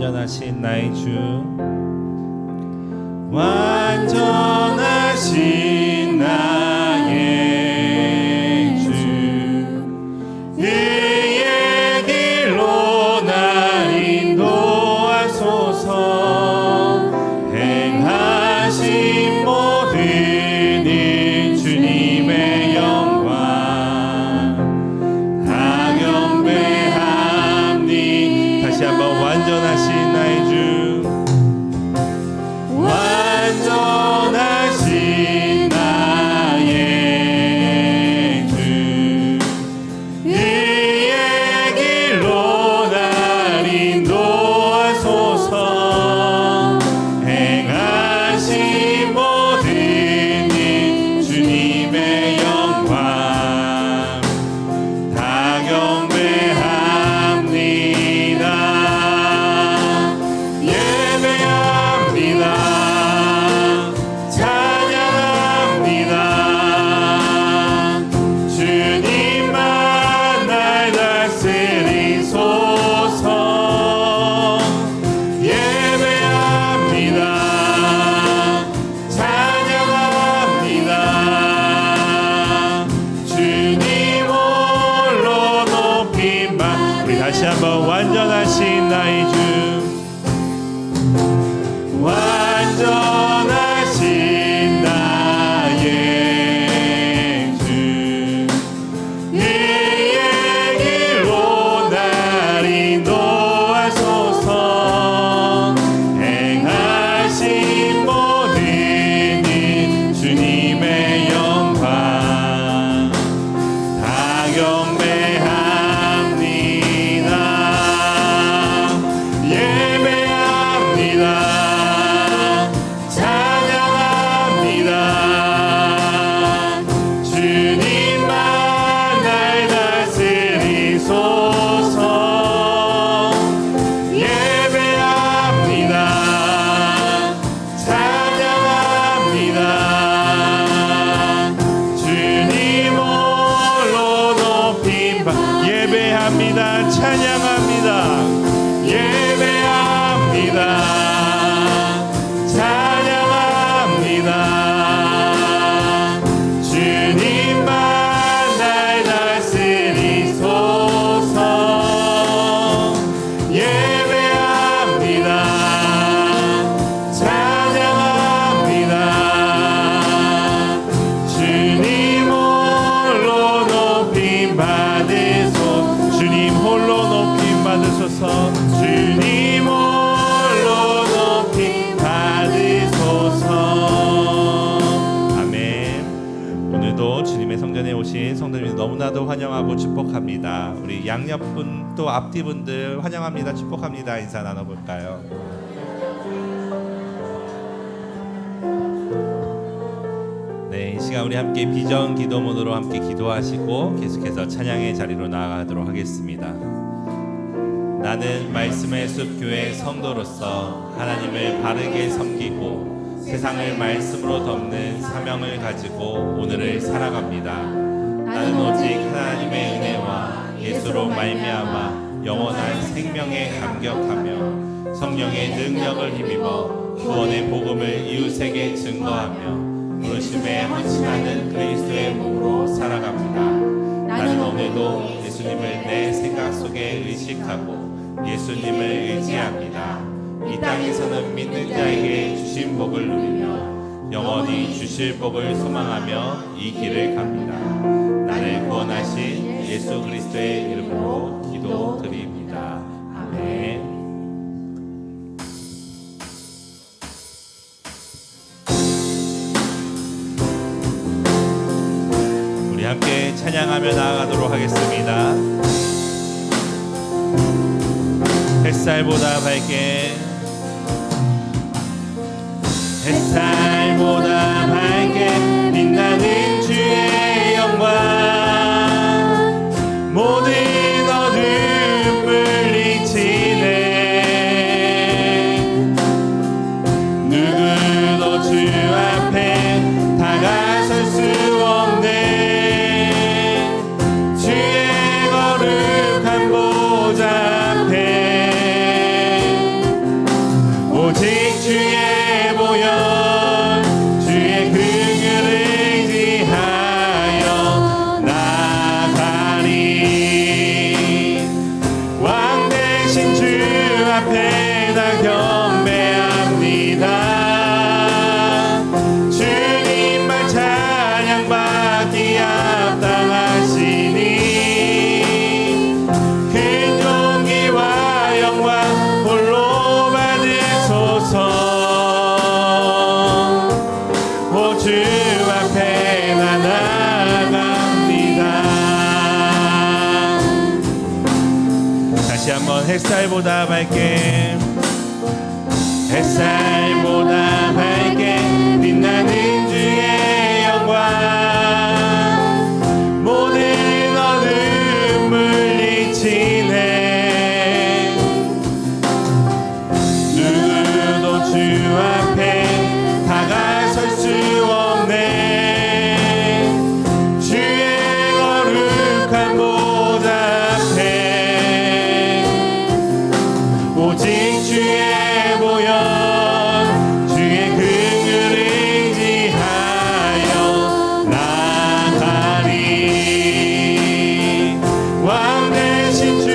완전하신 나의 주, 완전하신 나의 주, 의의 길로 날 인도하소서. 행하신 모든 일 주님의 영광 다 경배합니다. 다시 한번 완전하신 나의 주, 완전하신 나의 주, 의의 길로 날 인도하소서. 행하신 모든 일 주님의 영광 다 경배합니다. 예배합니다. 찬양합니다. 주님만 날 다스리소서. 예배합니다. 찬양합니다. 주님 홀로 높임 받. 우리 다시 한번 완전하신 나의 주, 완전하신 나의 주, 의의 길로 날 인도하소서. 행하신 모든 일 주님의 영광 다 경배합니다. 예배합니다. 찬양합니다. 주님만 날 다스리소서. 예배합니다. 찬양합니다. 주님 홀로 높임 받. 예배합니다. 찬양합니다. 예배합니다. 찬양합니다. 주님만 날 다스리소서. 예배합니다. 찬양합니다. 주님 홀로 높임 받으소서. 주님 홀로 높임 받으소서. 주님 홀로 높임 받으소서. 아멘. 오늘도 주님의 성전에 오신 성도님들 너무나도 환영하고 축복합니다. 우리 양옆분 또 앞뒤분들 환영합니다. 축복합니다. 인사 나눠볼까요? 네, 이 시간 우리 함께 비전 기도문으로 함께 기도하시고 계속해서 찬양의 자리로 나아가도록 하겠습니다. 나는 말씀의 숲교회 성도로서 하나님을 바르게 섬기고 세상을 말씀으로 덮는 사명을 가지고 오늘을 살아갑니다. 나는 오직 하나님의 은혜와 예수로 말미암아 영원한 생명에 감격하며 성령의 능력을 힘입어 구원의 복음을 이웃에게 증거하며 부르심에 헌신하는 그리스도의 몸으로 살아갑니다. 나는 오늘도 예수님을 내 생각 속에 의식하고 예수님을 의지합니다. 이 땅에서는 믿는 자에게 주신 복을 누리며 영원히 주실 복을 소망하며 이 길을 갑니다. 나를 구원하신 예수 그리스도의 이름으로 기도드립니다. 아멘. 우리 함께 찬양하며 나아가도록 하겠습니다. 햇살보다 밝게, 햇살보다 밝게 빛나는 주의 영광, 모든 어둠 물리치네. 누구도 주 앞에 다가설 수 없네. 주의 거룩한 보좌 앞에 주 앞에 나아갑니다. 다시 한번 햇살보다 밝게 햇살보다 밝게 빛나는 주의 영광 모든 어둠 물리치네. 누구도 주 앞에 다가설 수 없네. 주의 거룩한 보좌 앞에 오직 주의 보혈 주의 긍휼을 의지하여 나가리. 왕 대신 주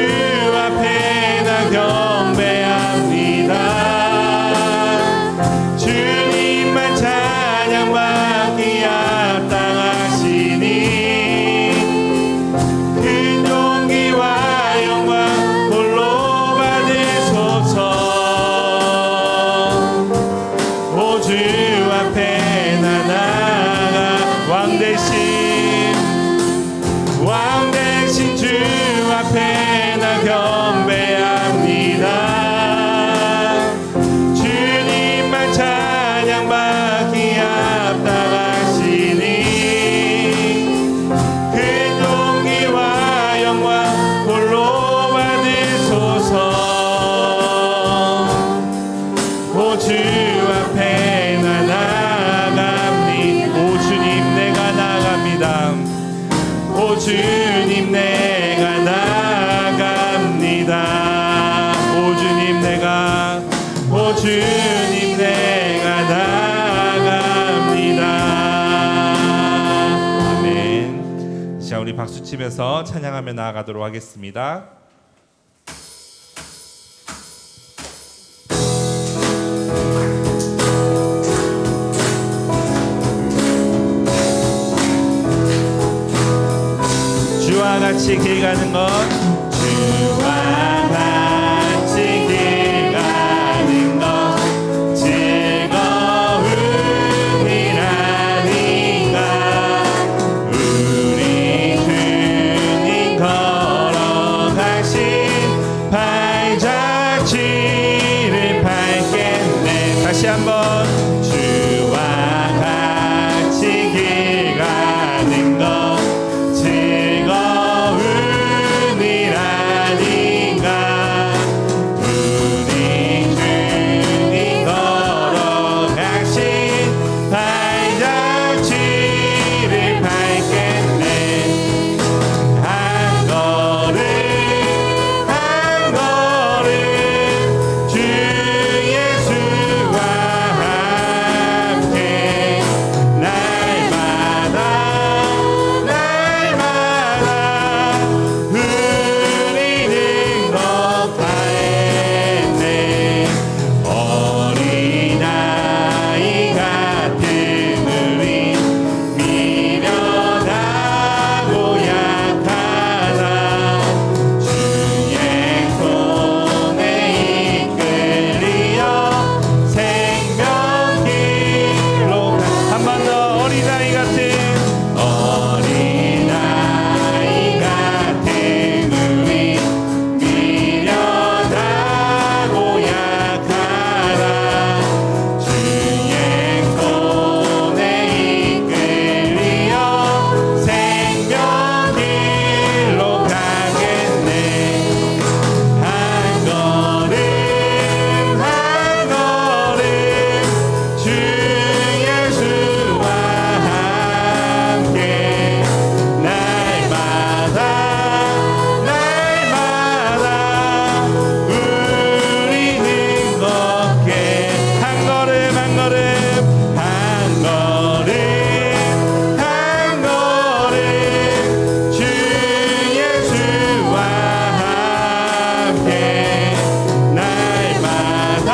앞에 나 경배합니다. 주님만 찬양받기 합당하시니 큰 용기와 영광 홀로 받으소서. 오 주 앞에 나 나아가 왕 대신 주 앞에 나 경배합니다. 주님만 찬양받기 합당하시니 큰 용기와 영광 홀로 받으소서. 오 주 앞에 나 나아갑니다. 오 주님 내가 나아갑니다. 오 주님 내가 나아갑니다. 오 주님 내가 나아갑니다. 아멘. 자, 우리 박수 치면서 찬양하며 나아가도록 하겠습니다. 주와 같이 길 가는 것 주와 같이 길 가는 것 즐거운 일 아닌가. 우리 주님 걸어가신 발자취를 밟겠네. 다시 한번 주와 같이 길 가는 것 즐거운 일 아닌가. 우리 주님 걸어가신 발자취를 밟겠네. 한 걸음 한 걸음 주 예수와 함께 날마다 우리는 걷가했네. 어린아이 같은 우리 미련하고 약하나 주의 손에 이끌리어 생명길로 한 번 더 어린아이 같은 우리 미련하고 약하나 주의 손에 이끌리어 생명길로 가겠네. 한 걸음 한 걸음 주 예수와 함께 날마다 우리는 걷게. 한 걸음 한 걸음 한 걸음 한 걸음 주 예수와 함께 날마다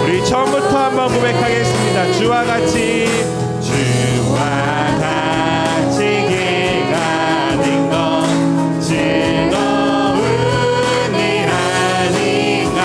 우리 처음부터 한번 고백하겠습니다. 주와 같이 길 가는 것 즐거운 일 아닌가.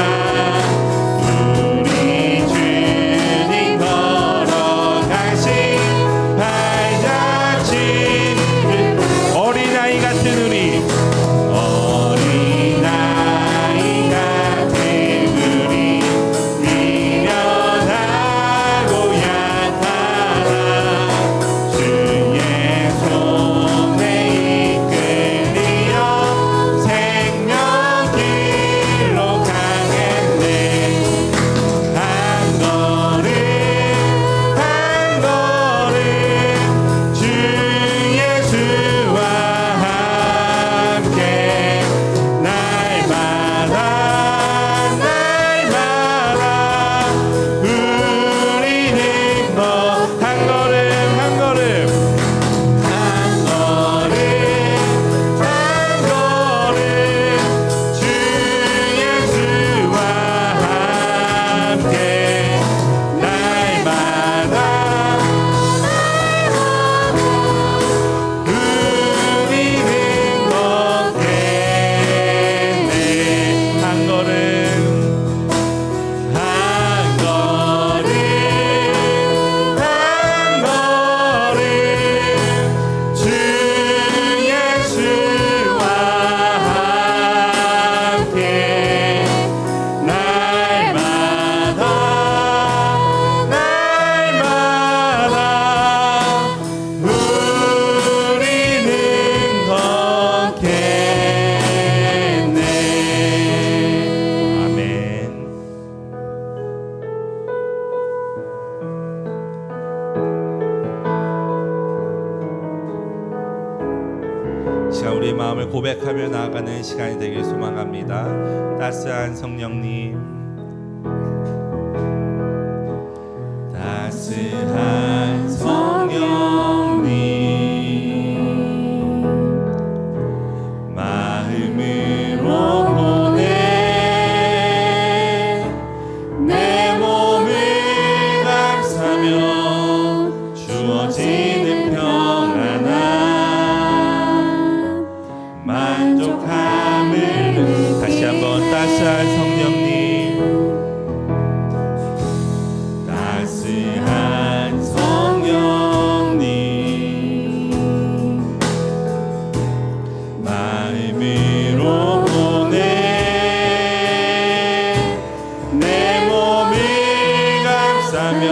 우리의 마음을 고백하며 나아가는 시간이 되길 소망합니다. 따스한 성령님, 따스한 성령님, 마음으로 보내 내 몸을 감싸며 주어지는 평안함 만족함을. 다시 한번 따스한 성령님, 따스한 성령님, 마음으로 보내 내 몸을 감싸며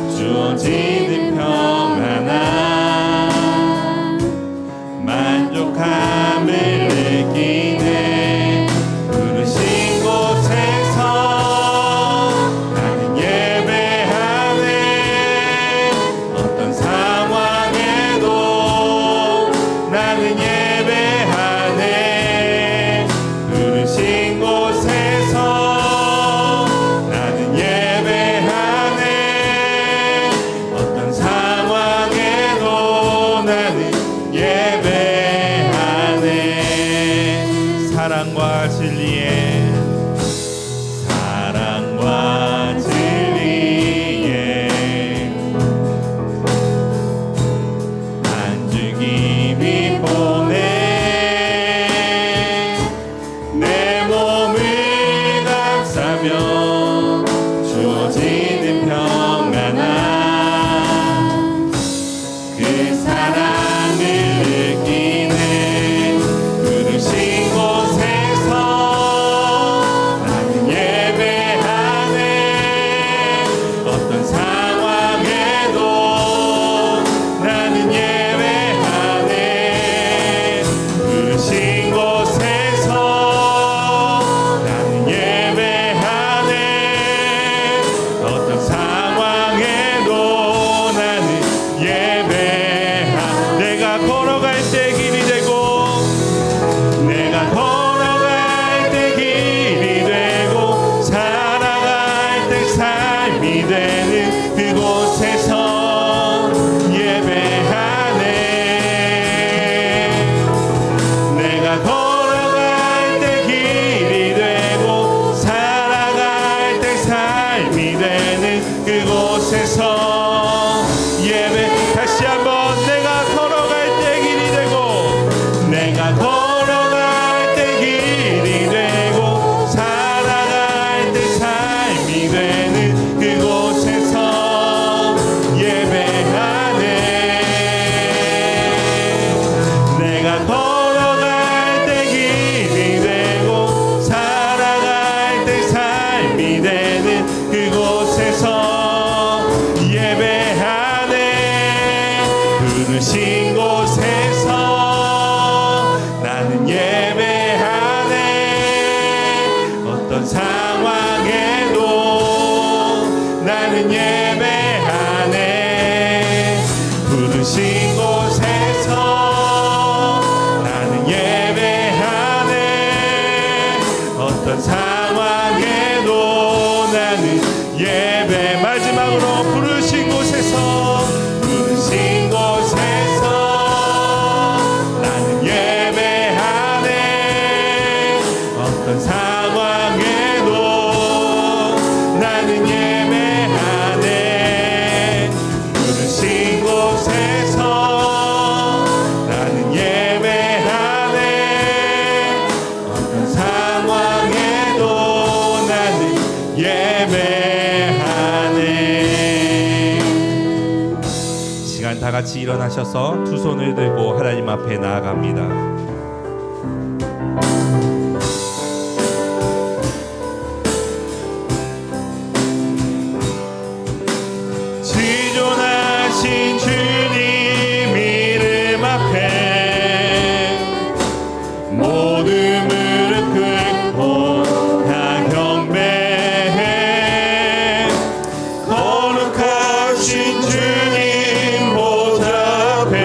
주어지는 평안함 만족함을 느끼네. 부르신 곳에서 나는 예배하네. 어떤 상황에도 나는 예배하네. 부르신 곳에서 나는 예배하네. 어떤 상황에도 나는 예배하네. 사랑과 진리에 사랑과 진리에 한 주 깊이 보내 내 몸을 감싸며 주어지는 평안함 그 사랑을 느끼네. 부르신 곳에서 나는 예배하네. 어떤 상황에도 나는 예배하네. 부르신 곳에서 나는 예배하네. 어떤 상황에도 나는 예배하. 내가 걸어갈 때 길이 되고 내가 걸어갈 때 길이 되고 살아갈 때 삶이 되는 그곳에서 예배하네. 내가 걸어갈 때 길이 되고 살아갈 때 삶이 되는 그곳에서 예배. 다시 한번 내가 걸어갈 때 길이 되고 내가 걸어갈 때 길이 되고 살아갈 때 삶이 되는 그곳에서 예배하네. 내가 걸어갈 때 길이 되고 살아갈 때 삶이 되는 그곳에서 예배하네. 부르신 곳에서 나는 예배하네. 어떤 상황에도 나는 예배하네. 부르신 곳에서 나는 예배하네. 어떤 상황에도 나는 예배. 마지막으로 부르신 곳에서 부르신 곳에서 나는 예배하네. 어떤 상황에도 나는 예배하네. 부르신 곳에서 나는 예배하네. 어떤 상황에도 나는 예배하네. 시간 다 같이 일어나셔서 두 손을 들고 하나님 앞에 나아갑니다. 지존하신 주님 이름 앞에 모든 무릎 꿇고 다 경배해. 거룩하신 주님 보좌 앞에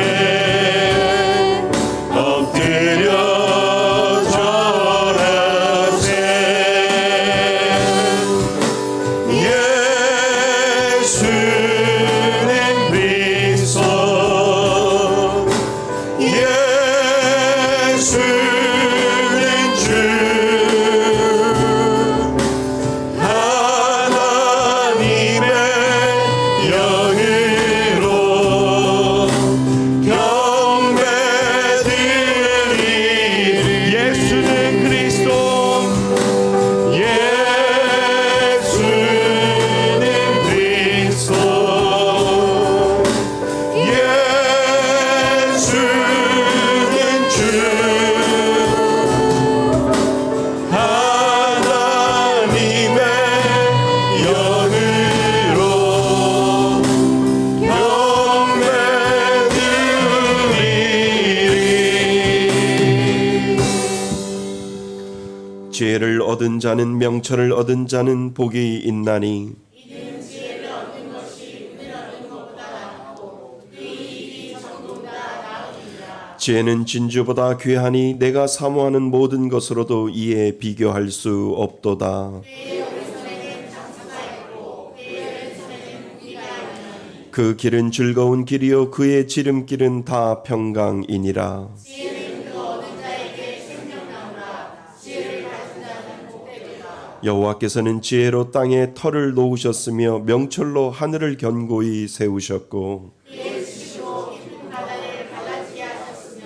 얻은 자는 명철을 얻은 자는 복이 있나니 이는 지혜를 얻는 것이 은을 얻는 것보다 낫고 그 이익이 정보보다 나으니라. 지혜는 진주보다 귀하니 내가 사모하는 모든 것으로도 이에 비교할 수 없도다. 그의 오른손에는 장수가 있고 그의 왼손에는 무기가 있나니 그 길은 즐거운 길이요 그의 지름길은 다 평강이니라. 지혜는 그 얻은 자에게 생명나무라. 지혜를 가진 자는 복되리라. 여호와께서는 지혜로 땅에 터를 놓으셨으며 명철로 하늘을 견고히 세우셨고 그의 지시로 깊은 바다를 갈라지게 하셨으며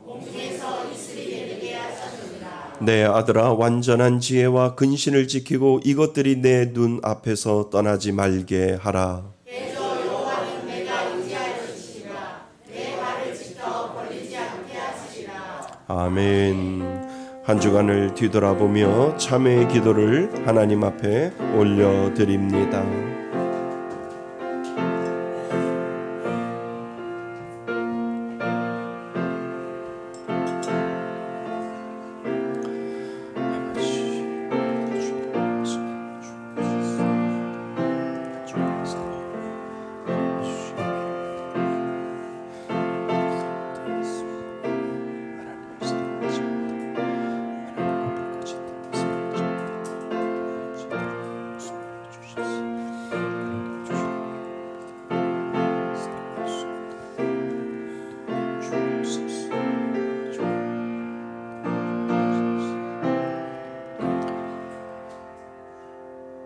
공중에서 이슬이 내리게 하셨느니라. 내 아들아 완전한 지혜와 근신을 지키고 이것들이 내 눈 앞에서 떠나지 말게 하라. 대저 여호와는 내가 의지할 것이니라. 내 발을 지켜 걸리지 않게 하시리라. 아멘. 한 주간을 뒤돌아보며 참회의 기도를 하나님 앞에 올려드립니다.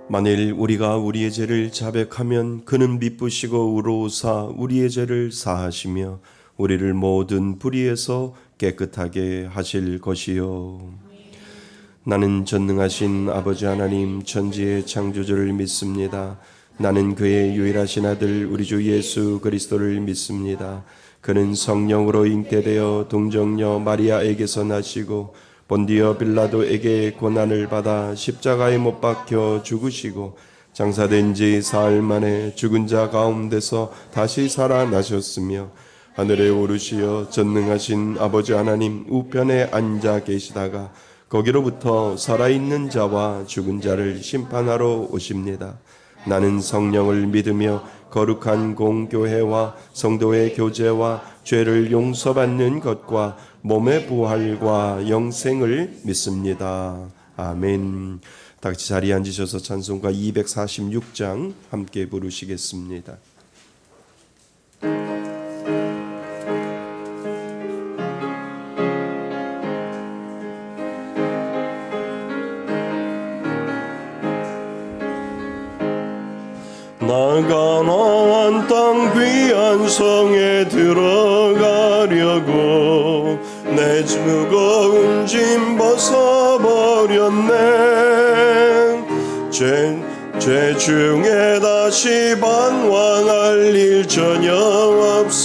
만일 우리가 우리의 죄를 자백하면 그는 미쁘시고 의로우사 우리의 죄를 사하시며 우리를 모든 불의에서 깨끗하게 하실 것이요. 나는 전능하신 아버지 하나님 천지의 창조주를 믿습니다. 나는 그의 유일하신 아들 우리 주 예수 그리스도를 믿습니다. 그는 성령으로 잉태되어 동정녀 마리아에게서 나시고 본디어 빌라도에게 고난을 받아 십자가에 못 박혀 죽으시고 장사된 지 사흘 만에 죽은 자 가운데서 다시 살아나셨으며 하늘에 오르시어 전능하신 아버지 하나님 우편에 앉아 계시다가 거기로부터 살아있는 자와 죽은 자를 심판하러 오십니다. 나는 성령을 믿으며 거룩한 공교회와 성도의 교제와 죄를 용서받는 것과 몸의 부활과 영생을 믿습니다. 아멘. 다 같이 자리에 앉으셔서 찬송가 246장 함께 부르시겠습니다. 가나안 땅 귀한 성에 들어가려고 내 무거운 짐 벗어버렸네. 죄 중에 다시 방황할 일 전혀 없으니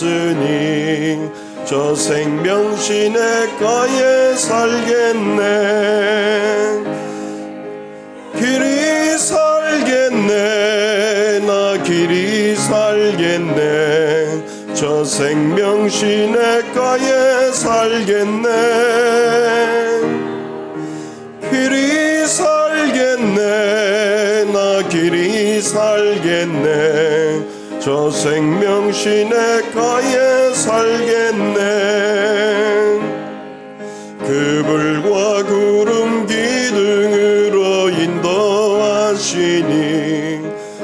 저 생명시내가에 살겠네. 길이 살겠네. 나 길이 살겠네. 저 생명시내가에 살겠네. 길이 살겠네. 나 길이 살겠네. 저 생명시내가에 살겠네. 그 불과 구름 기둥으로 인도하시니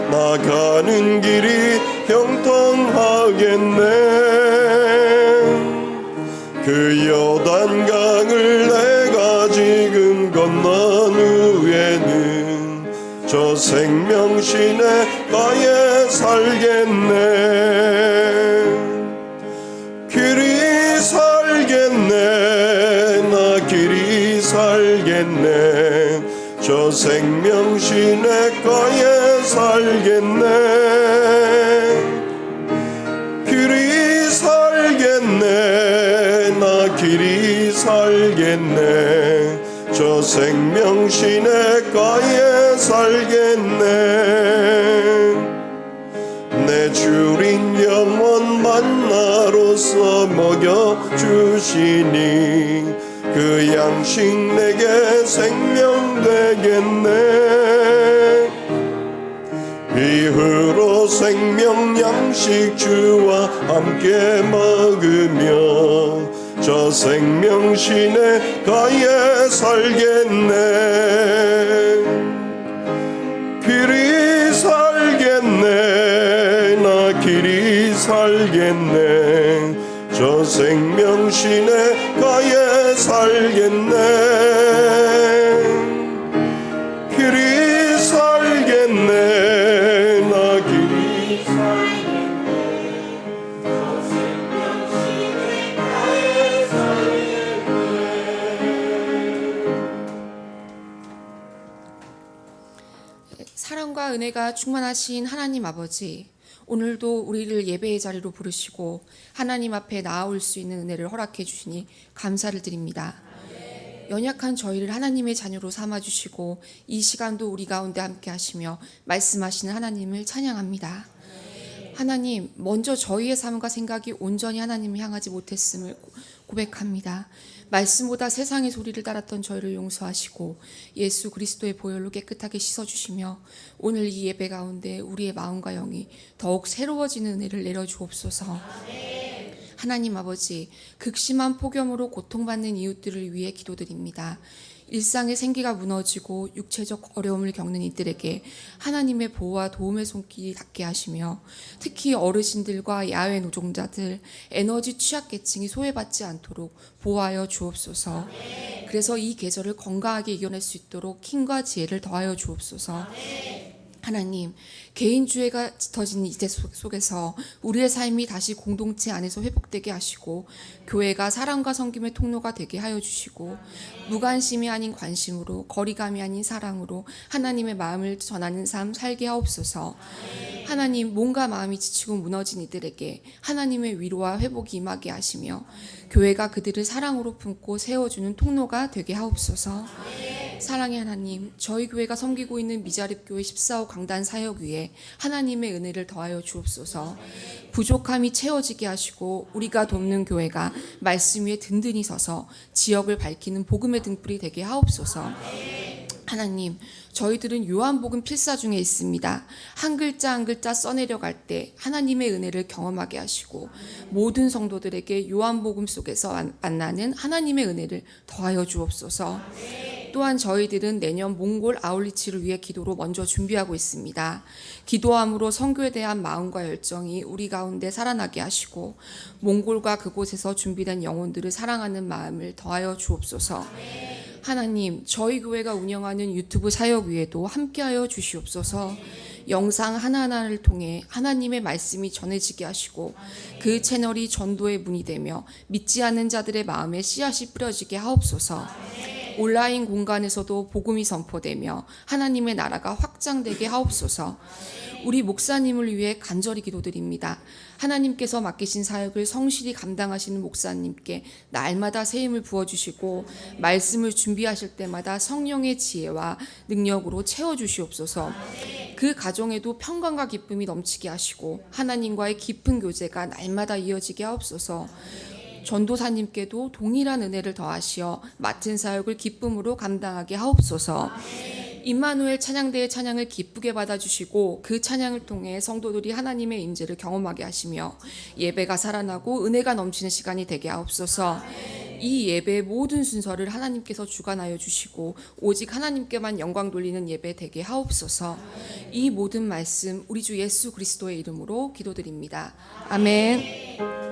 나가는 길이 형통하겠네. 그 요단강을 내가 지금 건넌 후에는 저 생명시내가에 살겠네. 길이 살겠네. 나 길이 살겠네. 저 생명시내가에 살겠네. 길이 살겠네. 나 길이 살겠네. 저 생명시내가에 살겠네. 내 주린 영원 만나로서 먹여주시니 그 양식 내게 생명 되겠네. 이후로 생명 양식 주와 함께 먹으며 저 생명신의 가에 살겠네. 길이 살겠네. 나 길이 살겠네. 저 생명신의 가에 살겠네. 길이 살겠네. 나 길이 살겠네. 저 생명신의 가에 살겠네. 사랑과 은혜가 충만하신 하나님 아버지, 오늘도 우리를 예배의 자리로 부르시고 하나님 앞에 나아올 수 있는 은혜를 허락해 주시니 감사를 드립니다. 연약한 저희를 하나님의 자녀로 삼아주시고 이 시간도 우리 가운데 함께 하시며 말씀하시는 하나님을 찬양합니다. 하나님, 먼저 저희의 삶과 생각이 온전히 하나님을 향하지 못했음을 고백합니다. 말씀보다 세상의 소리를 따랐던 저희를 용서하시고 예수 그리스도의 보혈로 깨끗하게 씻어주시며 오늘 이 예배 가운데 우리의 마음과 영이 더욱 새로워지는 은혜를 내려주옵소서. 하나님 아버지, 극심한 폭염으로 고통받는 이웃들을 위해 기도드립니다. 일상의 생기가 무너지고 육체적 어려움을 겪는 이들에게 하나님의 보호와 도움의 손길이 닿게 하시며 특히 어르신들과 야외 노동자들, 에너지 취약계층이 소외받지 않도록 보호하여 주옵소서. 그래서 이 계절을 건강하게 이겨낼 수 있도록 힘과 지혜를 더하여 주옵소서. 하나님, 개인주의가 짙어진 이제 속에서 우리의 삶이 다시 공동체 안에서 회복되게 하시고 교회가 사랑과 섬김의 통로가 되게 하여 주시고 무관심이 아닌 관심으로, 거리감이 아닌 사랑으로 하나님의 마음을 전하는 삶 살게 하옵소서. 하나님, 몸과 마음이 지치고 무너진 이들에게 하나님의 위로와 회복이 임하게 하시며 교회가 그들을 사랑으로 품고 세워주는 통로가 되게 하옵소서. 사랑의 하나님, 저희 교회가 섬기고 있는 미자립교회 14호 강단 사역 위에 하나님의 은혜를 더하여 주옵소서. 부족함이 채워지게 하시고 우리가 돕는 교회가 말씀 위에 든든히 서서 지역을 밝히는 복음의 등불이 되게 하옵소서. 하나님, 저희들은 요한복음 필사 중에 있습니다. 한 글자 한 글자 써내려갈 때 하나님의 은혜를 경험하게 하시고 모든 성도들에게 요한복음 속에서 만나는 하나님의 은혜를 더하여 주옵소서. 또한 저희들은 내년 몽골 아울리치를 위해 기도로 먼저 준비하고 있습니다. 기도함으로 선교에 대한 마음과 열정이 우리 가운데 살아나게 하시고 몽골과 그곳에서 준비된 영혼들을 사랑하는 마음을 더하여 주옵소서. 하나님, 저희 교회가 운영하는 유튜브 사역 위에도 함께하여 주시옵소서. 영상 하나하나를 통해 하나님의 말씀이 전해지게 하시고 그 채널이 전도의 문이 되며 믿지 않는 자들의 마음에 씨앗이 뿌려지게 하옵소서. 온라인 공간에서도 복음이 선포되며 하나님의 나라가 확장되게 하옵소서. 우리 목사님을 위해 간절히 기도드립니다. 하나님께서 맡기신 사역을 성실히 감당하시는 목사님께 날마다 새 힘을 부어주시고 말씀을 준비하실 때마다 성령의 지혜와 능력으로 채워주시옵소서. 그 가정에도 평강과 기쁨이 넘치게 하시고 하나님과의 깊은 교제가 날마다 이어지게 하옵소서. 전도사님께도 동일한 은혜를 더하시어 맡은 사역을 기쁨으로 감당하게 하옵소서. 임마누엘 찬양대의 찬양을 기쁘게 받아주시고 그 찬양을 통해 성도들이 하나님의 임재를 경험하게 하시며 예배가 살아나고 은혜가 넘치는 시간이 되게 하옵소서. 이 예배의 모든 순서를 하나님께서 주관하여 주시고 오직 하나님께만 영광 돌리는 예배 되게 하옵소서. 이 모든 말씀 우리 주 예수 그리스도의 이름으로 기도드립니다. 아멘.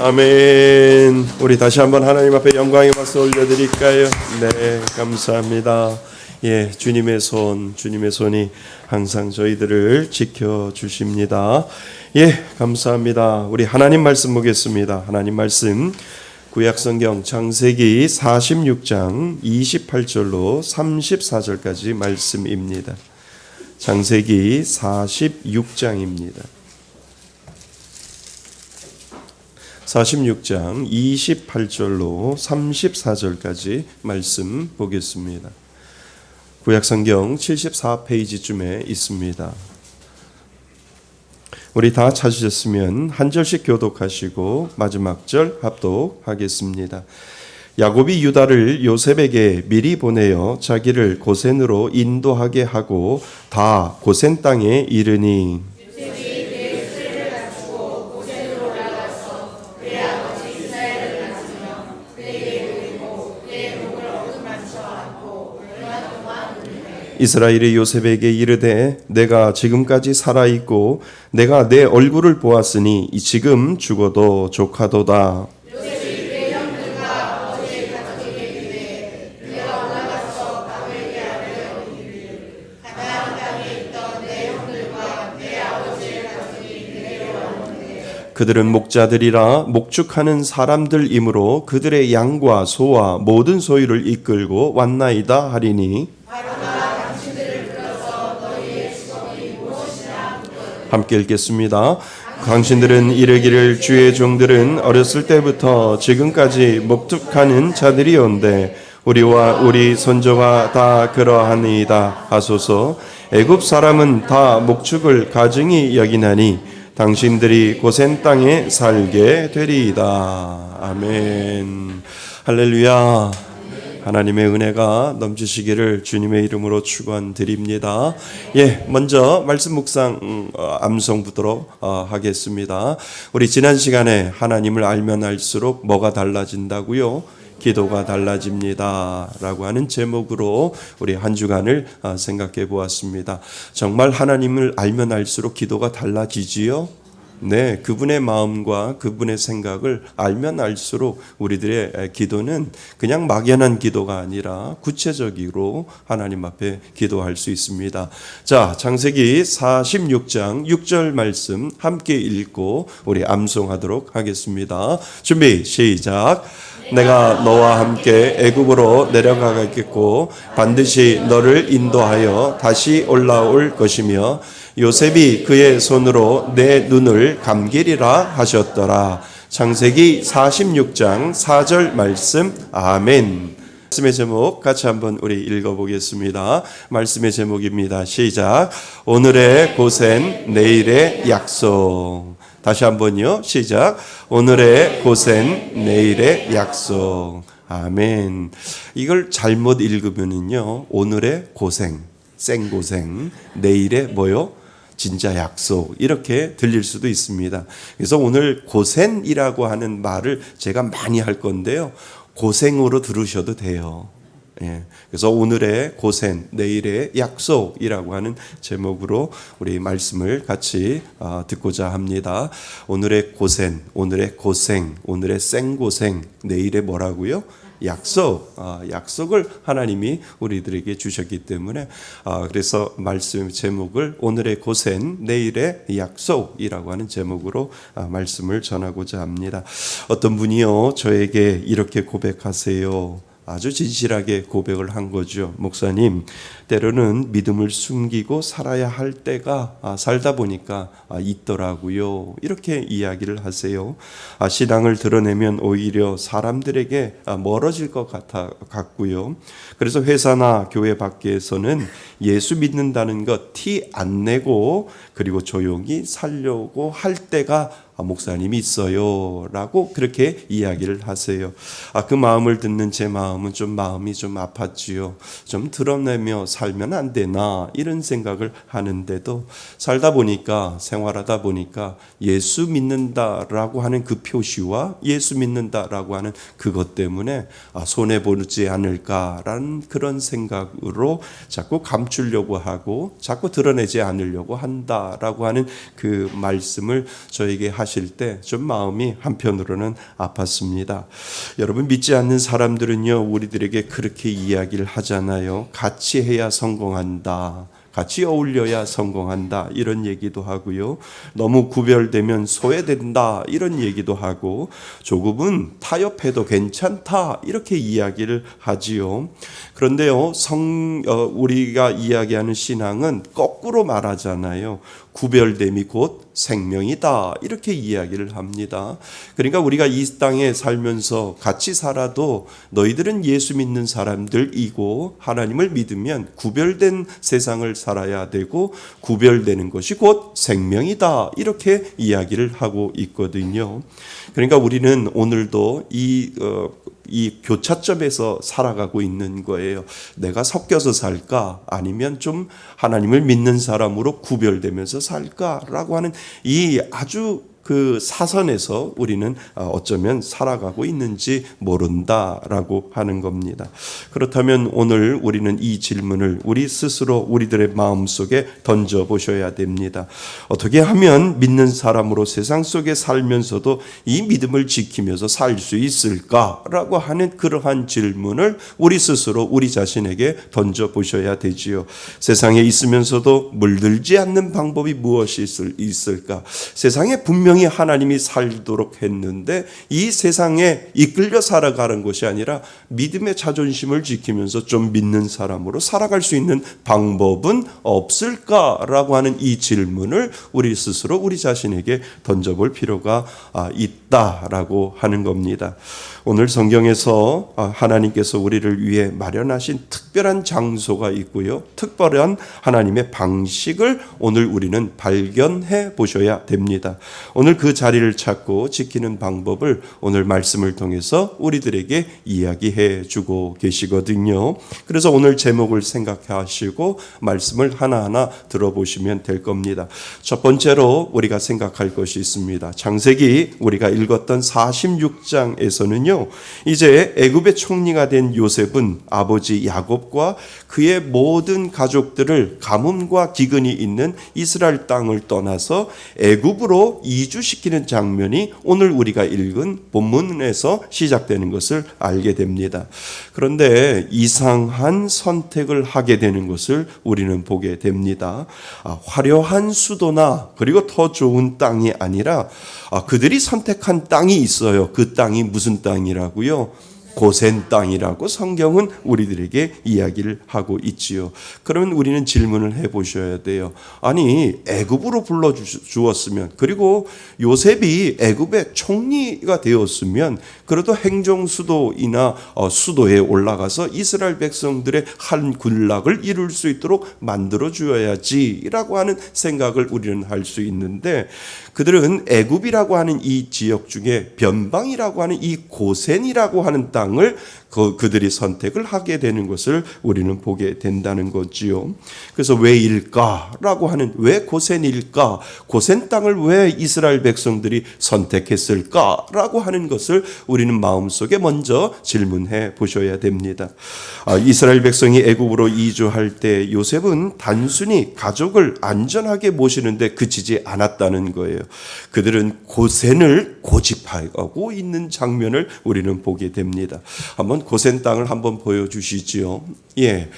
아멘. 우리 다시 한번 하나님 앞에 영광의 박수 올려드릴까요? 네, 감사합니다. 예, 주님의 손이 항상 저희들을 지켜주십니다. 예, 감사합니다. 우리 하나님 말씀 보겠습니다. 하나님 말씀 구약성경 창세기 46장 28절로 34절까지 말씀입니다. 창세기 46장입니다. 46장 28절로 34절까지 말씀 보겠습니다. 구약성경 74페이지쯤에 있습니다. 우리 다 찾으셨으면 한 절씩 교독하시고 마지막 절 합독하겠습니다. 야곱이 유다를 요셉에게 미리 보내어 자기를 고센으로 인도하게 하고 다 고센 땅에 이르니 이스라엘이 요셉에게 이르되 내가 지금까지 살아있고 내가 내 얼굴을 보았으니 지금 죽어도 족하도다. 그들은 목자들이라 목축하는 사람들이므로 그들의 양과 소와 모든 소유를 이끌고 왔나이다 하리니 함께 읽겠습니다. 당신들은 이르기를 주의 종들은 어렸을 때부터 지금까지 목축하는 자들이온데 우리와 우리 손조가 다 그러하니이다 하소서. 애굽 사람은 다 목축을 가증히 여기나니 당신들이 고센 땅에 살게 되리이다. 아멘. 할렐루야. 하나님의 은혜가 넘치시기를 주님의 이름으로 축원드립니다. 예, 먼저 말씀 묵상 암송부터 하겠습니다. 우리 지난 시간에 하나님을 알면 알수록 뭐가 달라진다고요? 기도가 달라집니다 라고 하는 제목으로 우리 한 주간을 생각해 보았습니다. 정말 하나님을 알면 알수록 기도가 달라지지요? 네, 그분의 마음과 그분의 생각을 알면 알수록 우리들의 기도는 그냥 막연한 기도가 아니라 구체적으로 하나님 앞에 기도할 수 있습니다. 자, 창세기 46장 6절 말씀 함께 읽고 우리 암송하도록 하겠습니다. 준비, 시작. 내가 너와 함께 애굽으로 내려가겠고 반드시 너를 인도하여 다시 올라올 것이며 요셉이 그의 손으로 내 눈을 감기리라 하셨더라. 창세기 46장 4절 말씀. 아멘. 말씀의 제목 같이 한번 우리 읽어보겠습니다. 말씀의 제목입니다. 시작. 오늘의 고센 내일의 약속. 다시 한번요. 시작. 오늘의 고센 내일의 약속. 아멘. 이걸 잘못 읽으면은요. 오늘의 고생, 생고생, 내일의 뭐요? 진짜 약속 이렇게 들릴 수도 있습니다. 그래서 오늘 고센이라고 하는 말을 제가 많이 할 건데요. 고생으로 들으셔도 돼요. 예. 그래서 오늘의 고센, 내일의 약속이라고 하는 제목으로 우리 말씀을 같이 듣고자 합니다. 오늘의 고센, 오늘의 고생, 오늘의 생고생, 내일의 뭐라고요? 약속, 약속을 하나님이 우리들에게 주셨기 때문에 그래서 말씀 제목을 오늘의 고센, 내일의 약속이라고 하는 제목으로 말씀을 전하고자 합니다. 어떤 분이요 저에게 이렇게 고백하세요. 아주 진실하게 고백을 한 거죠. 목사님, 때로는 믿음을 숨기고 살아야 할 때가 살다 보니까 있더라고요. 이렇게 이야기를 하세요. 신앙을 드러내면 오히려 사람들에게 멀어질 것 같고요. 그래서 회사나 교회 밖에서는 예수 믿는다는 것 티 안 내고 그리고 조용히 살려고 할 때가 목사님이 있어요 라고 그렇게 이야기를 하세요. 그 마음을 듣는 제 마음은 마음이 좀 아팠지요. 좀 드러내며 살면 안 되나 이런 생각을 하는데도 살다 보니까 생활하다 보니까 예수 믿는다라고 하는 그 표시와 예수 믿는다라고 하는 그것 때문에 손해보지 않을까라는 그런 생각으로 자꾸 감추려고 하고 자꾸 드러내지 않으려고 한다라고 하는 그 말씀을 저에게 하실 때 좀 마음이 한편으로는 아팠습니다. 여러분, 믿지 않는 사람들은요, 우리들에게 그렇게 이야기를 하잖아요. 같이 해야 성공한다. 같이 어울려야 성공한다, 이런 얘기도 하고요. 너무 구별되면 소외된다, 이런 얘기도 하고, 조금은 타협해도 괜찮다, 이렇게 이야기를 하지요. 그런데요, 우리가 이야기하는 신앙은 거꾸로 말하잖아요. 구별됨이 곧 생명이다, 이렇게 이야기를 합니다. 그러니까 우리가 이 땅에 살면서 같이 살아도 너희들은 예수 믿는 사람들이고 하나님을 믿으면 구별된 세상을 살아야 되고, 구별되는 것이 곧 생명이다, 이렇게 이야기를 하고 있거든요. 그러니까 우리는 오늘도 이 교차점에서 살아가고 있는 거예요. 내가 섞여서 살까? 아니면 좀 하나님을 믿는 사람으로 구별되면서 살까라고 하는 이 아주 그 사선에서 우리는 어쩌면 살아가고 있는지 모른다라고 하는 겁니다. 그렇다면 오늘 우리는 이 질문을 우리 스스로 우리들의 마음속에 던져보셔야 됩니다. 어떻게 하면 믿는 사람으로 세상 속에 살면서도 이 믿음을 지키면서 살 수 있을까라고 하는 그러한 질문을 우리 스스로 우리 자신에게 던져보셔야 되지요. 세상에 있으면서도 물들지 않는 방법이 무엇이 있을까? 세상에 분명히 하나님이 살도록 했는데 이 세상에 이끌려 살아가는 것이 아니라 믿음의 자존심을 지키면서 좀 믿는 사람으로 살아갈 수 있는 방법은 없을까라고 하는 이 질문을 우리 스스로 우리 자신에게 던져볼 필요가 있다라고 하는 겁니다. 오늘 성경에서 하나님께서 우리를 위해 마련하신 특별한 장소가 있고요. 특별한 하나님의 방식을 오늘 우리는 발견해 보셔야 됩니다. 오늘 그 자리를 찾고 지키는 방법을 오늘 말씀을 통해서 우리들에게 이야기해 주고 계시거든요. 그래서 오늘 제목을 생각하시고 말씀을 하나하나 들어보시면 될 겁니다. 첫 번째로 우리가 생각할 것이 있습니다. 창세기 우리가 읽었던 46장에서는요. 이제 애굽의 총리가 된 요셉은 아버지 야곱과 그의 모든 가족들을 가뭄과 기근이 있는 이스라엘 땅을 떠나서 애굽으로 이주시키는 장면이 오늘 우리가 읽은 본문에서 시작되는 것을 알게 됩니다. 그런데 이상한 선택을 하게 되는 것을 우리는 보게 됩니다. 화려한 수도나 그리고 더 좋은 땅이 아니라 그들이 선택한 땅이 있어요. 그 땅이 무슨 땅이라고요? 고센 땅이라고 성경은 우리들에게 이야기를 하고 있지요. 그러면 우리는 질문을 해보셔야 돼요. 아니, 애굽으로 불러주었으면, 그리고 요셉이 애굽의 총리가 되었으면 그래도 행정수도이나 수도에 올라가서 이스라엘 백성들의 한 군락을 이룰 수 있도록 만들어주어야지라고 하는 생각을 우리는 할 수 있는데, 그들은 애굽이라고 하는 이 지역 중에 변방이라고 하는 이 고센이라고 하는 땅을 그들이 선택을 하게 되는 것을 우리는 보게 된다는 거지요. 그래서 왜일까라고 하는, 왜 고센일까? 고센 땅을 왜 이스라엘 백성들이 선택했을까라고 하는 것을 우리는 마음속에 먼저 질문해 보셔야 됩니다. 이스라엘 백성이 애굽으로 이주할 때 요셉은 단순히 가족을 안전하게 모시는데 그치지 않았다는 거예요. 그들은 고센을 고집하고 있는 장면을 우리는 보게 됩니다. 한번 고센 땅을 한번 보여주시지요. 예,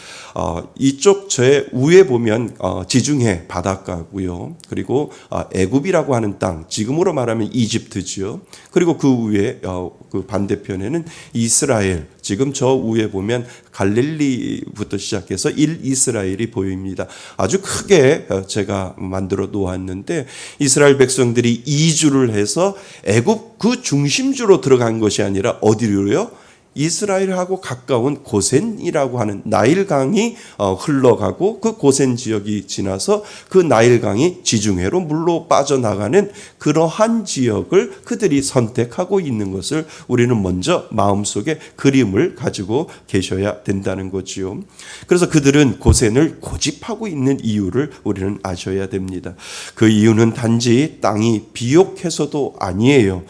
이쪽 제 위에 보면 지중해 바닷가고요. 그리고 애굽이라고 하는 땅, 지금으로 말하면 이집트지요. 그리고 그 위에 그 반대편에는 이스라엘, 지금 저 위에 보면 갈릴리부터 시작해서 이스라엘이 보입니다. 아주 크게 제가 만들어 놓았는데, 이스라엘 백성들이 이주를 해서 애굽 그 중심주로 들어간 것이 아니라 어디로요? 이스라엘하고 가까운 고센이라고 하는 나일강이 흘러가고 그 고센 지역이 지나서 그 나일강이 지중해로 물로 빠져나가는 그러한 지역을 그들이 선택하고 있는 것을 우리는 먼저 마음속에 그림을 가지고 계셔야 된다는 거지요. 그래서 그들은 고센을 고집하고 있는 이유를 우리는 아셔야 됩니다. 그 이유는 단지 땅이 비옥해서도 아니에요.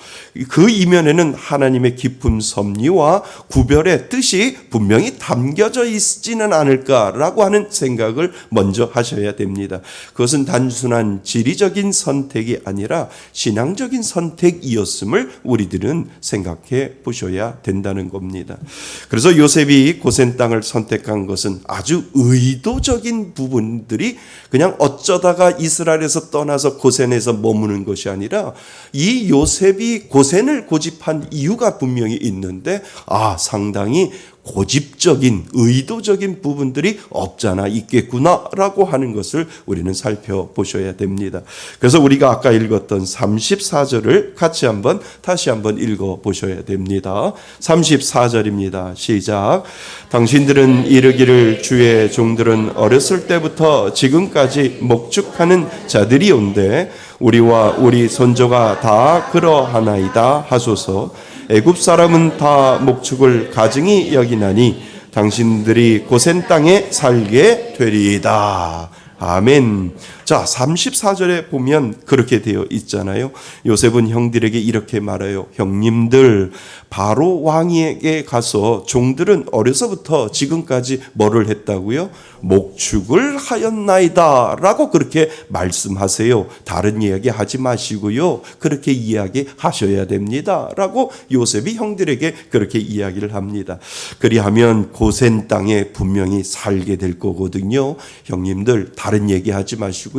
그 이면에는 하나님의 깊은 섭리와 구별의 뜻이 분명히 담겨져 있지는 않을까라고 하는 생각을 먼저 하셔야 됩니다. 그것은 단순한 지리적인 선택이 아니라 신앙적인 선택이었음을 우리들은 생각해 보셔야 된다는 겁니다. 그래서 요셉이 고센 땅을 선택한 것은 아주 의도적인 부분들이 그냥 어쩌다가 이스라엘에서 떠나서 고센에서 머무는 것이 아니라 이 요셉이 고센을 고집한 이유가 분명히 있는데 상당히 고집적인 의도적인 부분들이 없잖아 있겠구나라고 하는 것을 우리는 살펴보셔야 됩니다. 그래서 우리가 아까 읽었던 34절을 같이 다시 한번 읽어보셔야 됩니다. 34절입니다. 시작. 당신들은 이르기를 주의 종들은 어렸을 때부터 지금까지 목축하는 자들이온데 우리와 우리 선조가 다 그러하나이다 하소서. 애굽 사람은 다 목축을 가증히 여기나니 당신들이 고센 땅에 살게 되리이다. 아멘. 자, 34절에 보면 그렇게 되어 있잖아요. 요셉은 형들에게 이렇게 말해요. 형님들, 바로 왕에게 가서 종들은 어려서부터 지금까지 뭐를 했다고요? 목축을 하였나이다 라고 그렇게 말씀하세요. 다른 이야기 하지 마시고요. 그렇게 이야기하셔야 됩니다 라고 요셉이 형들에게 그렇게 이야기를 합니다. 그리하면 고센 땅에 분명히 살게 될 거거든요. 형님들, 다른 얘기하지 마시고요.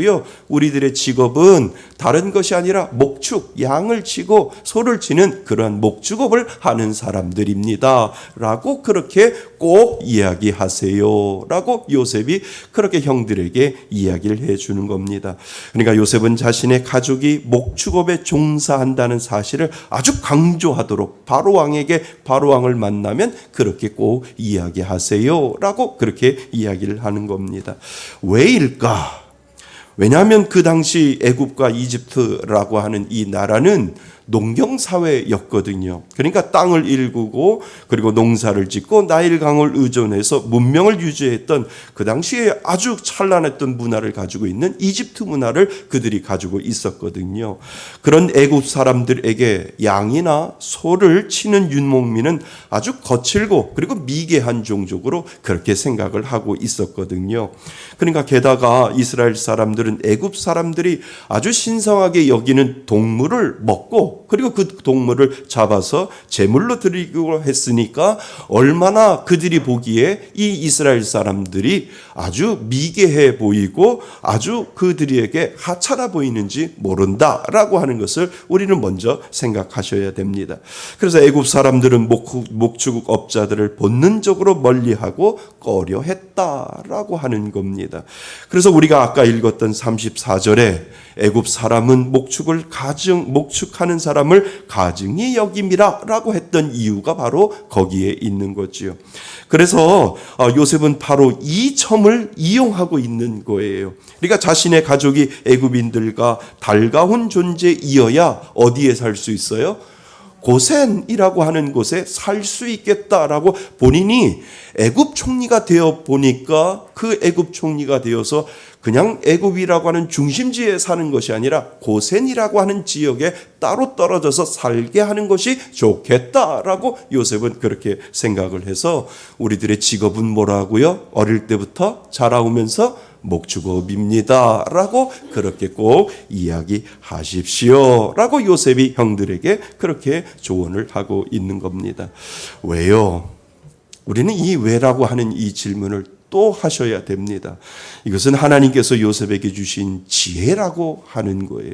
우리들의 직업은 다른 것이 아니라 목축, 양을 치고 소를 치는 그러한 목축업을 하는 사람들입니다 라고 그렇게 꼭 이야기하세요 라고 요셉이 그렇게 형들에게 이야기를 해주는 겁니다. 그러니까 요셉은 자신의 가족이 목축업에 종사한다는 사실을 아주 강조하도록 바로왕을 만나면 그렇게 꼭 이야기하세요 라고 그렇게 이야기를 하는 겁니다. 왜일까? 왜냐하면 그 당시 애굽과 이집트라고 하는 이 나라는 농경사회였거든요. 그러니까 땅을 일구고 그리고 농사를 짓고 나일강을 의존해서 문명을 유지했던 그 당시에 아주 찬란했던 문화를 가지고 있는 이집트 문화를 그들이 가지고 있었거든요. 그런 애굽 사람들에게 양이나 소를 치는 윤목민은 아주 거칠고 그리고 미개한 종족으로 그렇게 생각을 하고 있었거든요. 그러니까 게다가 이스라엘 사람들은 애굽 사람들이 아주 신성하게 여기는 동물을 먹고 그리고 그 동물을 잡아서 제물로 드리기로 했으니까 얼마나 그들이 보기에 이 이스라엘 사람들이 아주 미개해 보이고 아주 그들에게 하찮아 보이는지 모른다라고 하는 것을 우리는 먼저 생각하셔야 됩니다. 그래서 애굽 사람들은 목축업자들을 본능적으로 멀리하고 꺼려했다라고 하는 겁니다. 그래서 우리가 아까 읽었던 34절에 애굽 사람은 목축하는 사람을 가증히 여김이라라고 했던 이유가 바로 거기에 있는 거지요. 그래서 요셉은 바로 이 점을 이용하고 있는 거예요. 그러니까 자신의 가족이 애굽인들과 달가운 존재이어야 어디에 살 수 있어요? 고센이라고 하는 곳에 살 수 있겠다라고 본인이 애굽 총리가 되어 보니까 그 애굽 총리가 되어서 그냥 애굽이라고 하는 중심지에 사는 것이 아니라 고센이라고 하는 지역에 따로 떨어져서 살게 하는 것이 좋겠다라고 요셉은 그렇게 생각을 해서 우리들의 직업은 뭐라고요? 어릴 때부터 자라오면서 목축업입니다 라고 그렇게 꼭 이야기하십시오 라고 요셉이 형들에게 그렇게 조언을 하고 있는 겁니다. 왜요? 우리는 이 왜라고 하는 이 질문을 또 하셔야 됩니다. 이것은 하나님께서 요셉에게 주신 지혜라고 하는 거예요.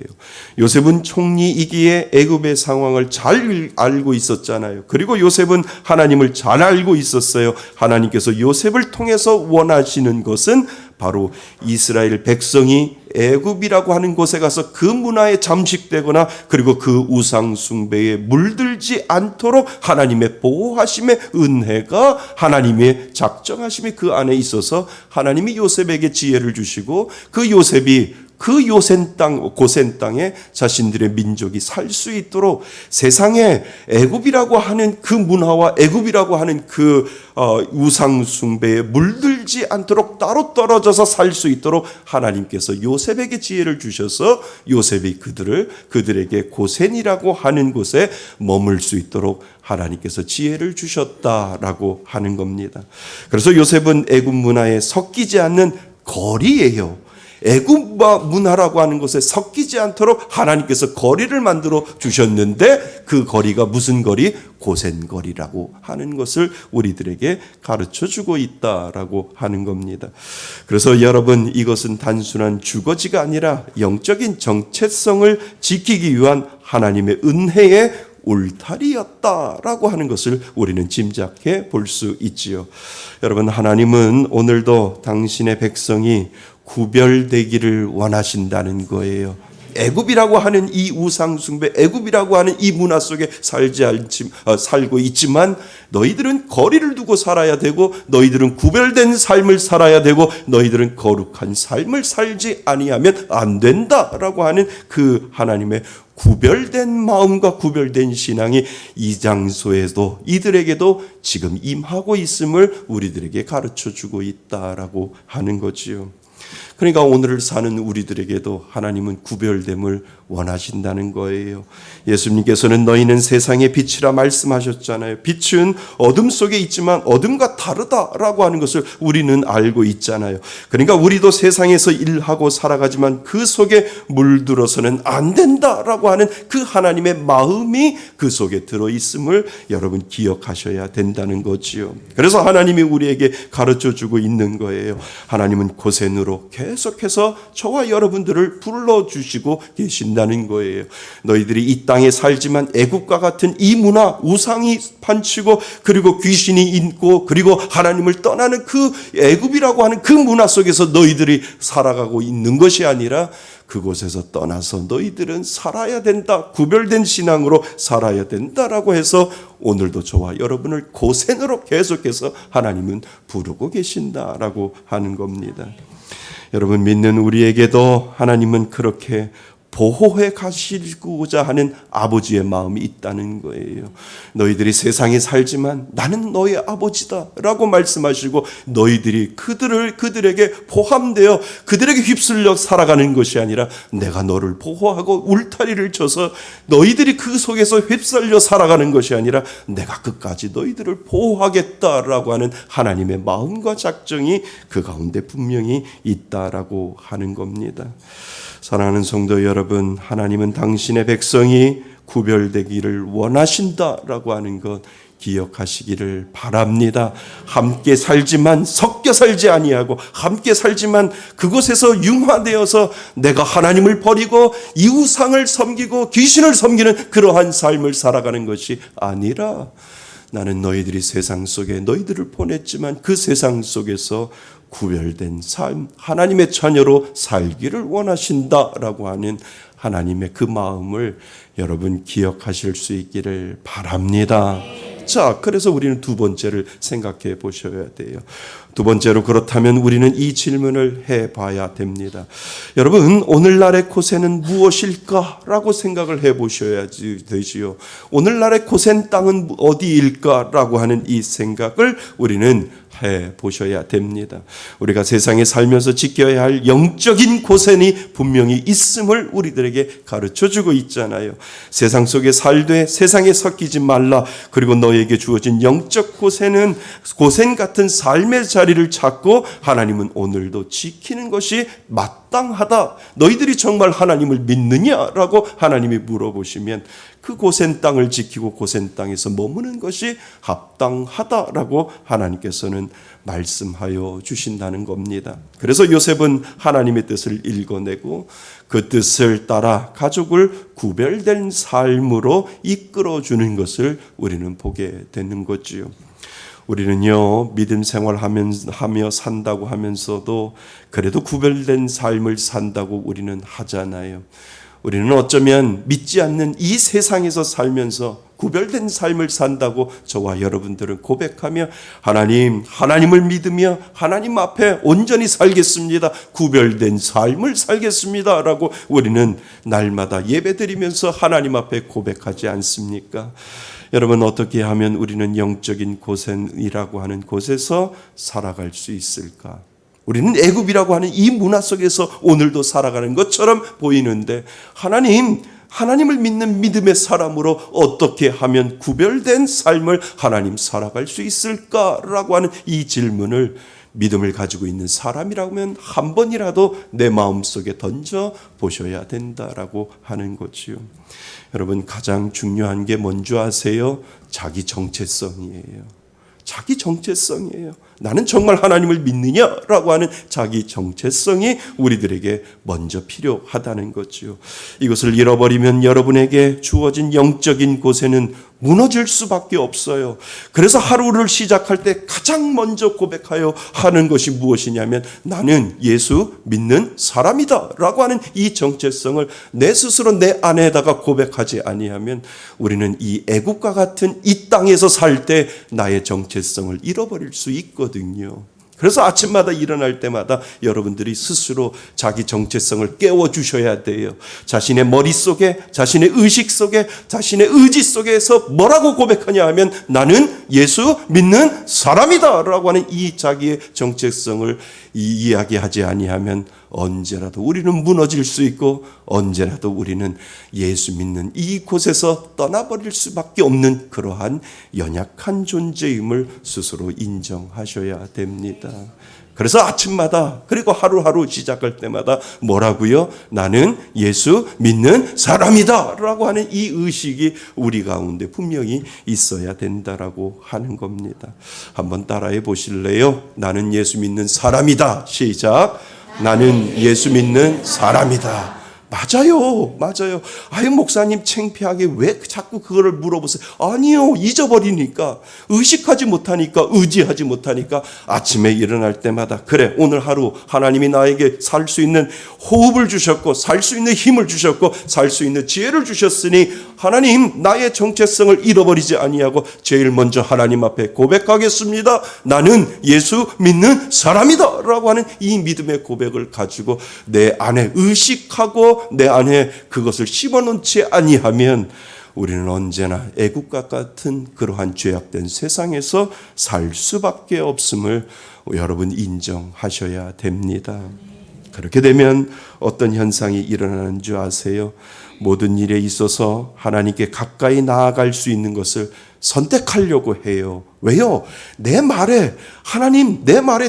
요셉은 총리이기에 애굽의 상황을 잘 알고 있었잖아요. 그리고 요셉은 하나님을 잘 알고 있었어요. 하나님께서 요셉을 통해서 원하시는 것은 바로 이스라엘 백성이 애굽이라고 하는 곳에 가서 그 문화에 잠식되거나 그리고 그 우상 숭배에 물들지 않도록 하나님의 보호하심의 은혜가 하나님의 작정하심이 그 안에 있어서 하나님이 요셉에게 지혜를 주시고 그 요셉이 그 요센 땅, 고센 땅에 자신들의 민족이 살 수 있도록 세상에 애굽이라고 하는 그 문화와 애굽이라고 하는 그 우상 숭배에 물들지 않도록 따로 떨어져서 살 수 있도록 하나님께서 요셉에게 지혜를 주셔서 요셉이 그들에게 고센이라고 하는 곳에 머물 수 있도록 하나님께서 지혜를 주셨다라고 하는 겁니다. 그래서 요셉은 애굽 문화에 섞이지 않는 거리예요. 애굽 문화라고 하는 것에 섞이지 않도록 하나님께서 거리를 만들어 주셨는데 그 거리가 무슨 거리? 고센 거리라고 하는 것을 우리들에게 가르쳐 주고 있다라고 하는 겁니다. 그래서 여러분, 이것은 단순한 주거지가 아니라 영적인 정체성을 지키기 위한 하나님의 은혜의 울타리였다라고 하는 것을 우리는 짐작해 볼 수 있지요. 여러분, 하나님은 오늘도 당신의 백성이 구별되기를 원하신다는 거예요. 애굽이라고 하는 이 우상 숭배, 애굽이라고 하는 이 문화 속에 살고 있지만 너희들은 거리를 두고 살아야 되고 너희들은 구별된 삶을 살아야 되고 너희들은 거룩한 삶을 살지 아니하면 안 된다라고 하는 그 하나님의 구별된 마음과 구별된 신앙이 이 장소에도 이들에게도 지금 임하고 있음을 우리들에게 가르쳐주고 있다라고 하는 거지요. 그러니까 오늘을 사는 우리들에게도 하나님은 구별됨을 원하신다는 거예요. 예수님께서는 너희는 세상의 빛이라 말씀하셨잖아요. 빛은 어둠 속에 있지만 어둠과 다르다라고 하는 것을 우리는 알고 있잖아요. 그러니까 우리도 세상에서 일하고 살아가지만 그 속에 물들어서는 안 된다라고 하는 그 하나님의 마음이 그 속에 들어있음을 여러분 기억하셔야 된다는 거지요. 그래서 하나님이 우리에게 가르쳐주고 있는 거예요. 하나님은 고센으로 계속해서 저와 여러분들을 불러주시고 계신다는 거예요. 너희들이 이 땅에 살지만 애국과 같은 이 문화, 우상이 판치고 그리고 귀신이 있고 그리고 하나님을 떠나는 그 애굽이라고 하는 그 문화 속에서 너희들이 살아가고 있는 것이 아니라 그곳에서 떠나서 너희들은 살아야 된다. 구별된 신앙으로 살아야 된다라고 해서 오늘도 저와 여러분을 고센으로 계속해서 하나님은 부르고 계신다라고 하는 겁니다. 여러분, 믿는 우리에게도 하나님은 그렇게 보호해 가시고자 하는 아버지의 마음이 있다는 거예요. 너희들이 세상에 살지만 나는 너의 아버지다 라고 말씀하시고 너희들이 그들에게 포함되어 그들에게 휩쓸려 살아가는 것이 아니라 내가 너를 보호하고 울타리를 쳐서 너희들이 그 속에서 휩쓸려 살아가는 것이 아니라 내가 끝까지 너희들을 보호하겠다라고 하는 하나님의 마음과 작정이 그 가운데 분명히 있다라고 하는 겁니다. 사랑하는 성도 여러분, 하나님은 당신의 백성이 구별되기를 원하신다라고 하는 것 기억하시기를 바랍니다. 함께 살지만 섞여 살지 아니하고 함께 살지만 그곳에서 융화되어서 내가 하나님을 버리고 이우상을 섬기고 귀신을 섬기는 그러한 삶을 살아가는 것이 아니라 나는 너희들이 세상 속에 너희들을 보냈지만 그 세상 속에서 구별된 삶, 하나님의 자녀로 살기를 원하신다라고 하는 하나님의 그 마음을 여러분 기억하실 수 있기를 바랍니다. 자, 그래서 우리는 두 번째를 생각해 보셔야 돼요. 두 번째로 그렇다면 우리는 이 질문을 해봐야 됩니다. 여러분, 오늘날의 고센은 무엇일까라고 생각을 해보셔야 되지요. 오늘날의 고센 땅은 어디일까라고 하는 이 생각을 우리는 해보셔야 됩니다. 우리가 세상에 살면서 지켜야 할 영적인 고센이 분명히 있음을 우리들에게 가르쳐주고 있잖아요. 세상 속에 살되 세상에 섞이지 말라. 그리고 너에게 주어진 영적 고센은 고센 같은 삶의 자리를 찾고 하나님은 오늘도 지키는 것이 마땅하다. 너희들이 정말 하나님을 믿느냐라고 하나님이 물어보시면 그 고센 땅을 지키고 고센 땅에서 머무는 것이 합당하다라고 하나님께서는 말씀하여 주신다는 겁니다. 그래서 요셉은 하나님의 뜻을 읽어내고 그 뜻을 따라 가족을 구별된 삶으로 이끌어주는 것을 우리는 보게 되는 거지요. 우리는요, 믿음 생활하며 산다고 하면서도 그래도 구별된 삶을 산다고 우리는 하잖아요. 우리는 어쩌면 믿지 않는 이 세상에서 살면서 구별된 삶을 산다고 저와 여러분들은 고백하며 하나님을 믿으며 하나님 앞에 온전히 살겠습니다. 구별된 삶을 살겠습니다. 라고 우리는 날마다 예배드리면서 하나님 앞에 고백하지 않습니까? 여러분, 어떻게 하면 우리는 영적인 고센이라고 하는 곳에서 살아갈 수 있을까? 우리는 애굽이라고 하는 이 문화 속에서 오늘도 살아가는 것처럼 보이는데 하나님을 믿는 믿음의 사람으로 어떻게 하면 구별된 삶을 하나님 살아갈 수 있을까라고 하는 이 질문을 믿음을 가지고 있는 사람이라면 한 번이라도 내 마음속에 던져 보셔야 된다라고 하는 거지요. 여러분, 가장 중요한 게 뭔지 아세요? 자기 정체성이에요. 자기 정체성이에요. 나는 정말 하나님을 믿느냐라고 하는 자기 정체성이 우리들에게 먼저 필요하다는 거죠. 이것을 잃어버리면 여러분에게 주어진 영적인 고세는 무너질 수밖에 없어요. 그래서 하루를 시작할 때 가장 먼저 고백하여 하는 것이 무엇이냐면 나는 예수 믿는 사람이다 라고 하는 이 정체성을 내 스스로 내 안에다가 고백하지 아니하면 우리는 이 애국과 같은 이 땅에서 살 때 나의 정체성을 잃어버릴 수 있거든요. 그래서 아침마다 일어날 때마다 여러분들이 스스로 자기 정체성을 깨워주셔야 돼요. 자신의 머릿속에, 자신의 의식 속에, 자신의 의지 속에서 뭐라고 고백하냐 하면 나는 예수 믿는 사람이다 라고 하는 이 자기의 정체성을 이야기하지 아니하면 언제라도 우리는 무너질 수 있고 언제라도 우리는 예수 믿는 이곳에서 떠나버릴 수밖에 없는 그러한 연약한 존재임을 스스로 인정하셔야 됩니다. 그래서 아침마다 그리고 하루하루 시작할 때마다 뭐라고요? 나는 예수 믿는 사람이다 라고 하는 이 의식이 우리 가운데 분명히 있어야 된다라고 하는 겁니다. 한번 따라해 보실래요? 나는 예수 믿는 사람이다. 시작. 나는 예수 믿는 사람이다. 맞아요. 아유, 목사님 창피하게 왜 자꾸 그거를 물어보세요? 아니요, 잊어버리니까, 의식하지 못하니까, 의지하지 못하니까 아침에 일어날 때마다 그래, 오늘 하루 하나님이 나에게 살 수 있는 호흡을 주셨고 살 수 있는 힘을 주셨고 살 수 있는 지혜를 주셨으니 하나님, 나의 정체성을 잃어버리지 아니하고 제일 먼저 하나님 앞에 고백하겠습니다. 나는 예수 믿는 사람이다 라고 하는 이 믿음의 고백을 가지고 내 안에 의식하고 내 안에 그것을 심어놓지 아니하면 우리는 언제나 애국과 같은 그러한 죄악된 세상에서 살 수밖에 없음을 여러분 인정하셔야 됩니다. 그렇게 되면 어떤 현상이 일어나는 줄 아세요? 모든 일에 있어서 하나님께 가까이 나아갈 수 있는 것을 선택하려고 해요. 왜요? 내 말에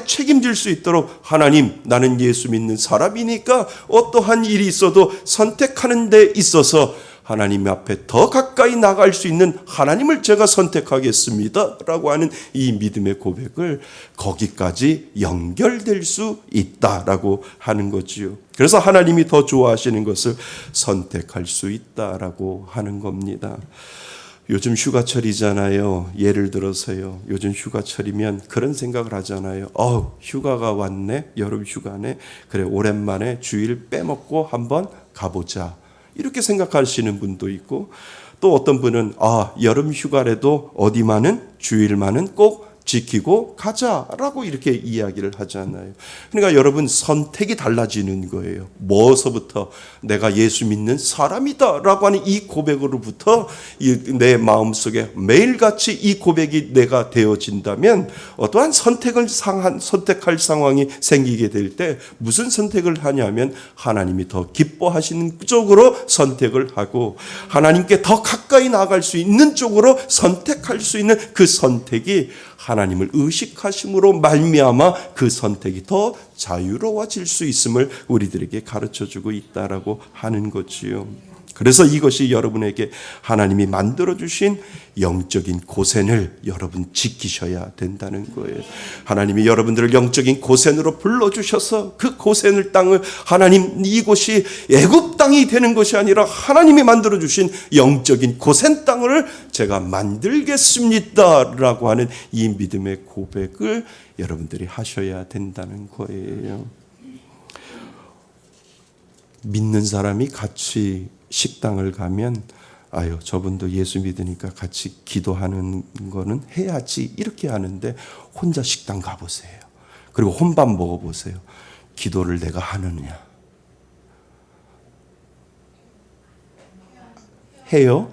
책임질 수 있도록 하나님, 나는 예수 믿는 사람이니까 어떠한 일이 있어도 선택하는 데 있어서 하나님 앞에 더 가까이 나갈 수 있는 하나님을 제가 선택하겠습니다 라고 하는 이 믿음의 고백을 거기까지 연결될 수 있다라고 하는 거지요. 그래서 하나님이 더 좋아하시는 것을 선택할 수 있다라고 하는 겁니다. 요즘 휴가철이잖아요. 예를 들어서요. 요즘 휴가철이면 그런 생각을 하잖아요. 휴가가 왔네. 여름 휴가네. 그래, 오랜만에 주일 빼먹고 한번 가보자. 이렇게 생각하시는 분도 있고, 또 어떤 분은 여름 휴가라도 어디만은 주일만은 꼭 지키고 가자라고 이렇게 이야기를 하잖아요. 그러니까 여러분, 선택이 달라지는 거예요. 뭐서부터? 내가 예수 믿는 사람이다라고 하는 이 고백으로부터 내 마음속에 매일같이 이 고백이 내가 되어진다면 어떠한 선택할 상황이 생기게 될 때 무슨 선택을 하냐면 하나님이 더 기뻐하시는 쪽으로 선택을 하고 하나님께 더 가까이 나아갈 수 있는 쪽으로 선택할 수 있는 그 선택이 하나님을 의식하심으로 말미암아 그 선택이 더 자유로워질 수 있음을 우리들에게 가르쳐주고 있다라고 하는 거지요. 그래서 이것이 여러분에게 하나님이 만들어주신 영적인 고센을 여러분 지키셔야 된다는 거예요. 하나님이 여러분들을 영적인 고센으로 불러주셔서 그 고센을 땅을 하나님, 이곳이 애굽 땅이 되는 것이 아니라 하나님이 만들어주신 영적인 고센 땅을 제가 만들겠습니다 라고 하는 이 믿음의 고백을 여러분들이 하셔야 된다는 거예요. 믿는 사람이 같이 식당을 가면 아유, 저분도 예수 믿으니까 같이 기도하는 거는 해야지 이렇게 하는데 혼자 식당 가보세요. 그리고 혼밥 먹어보세요. 기도를 내가 하느냐? 해요?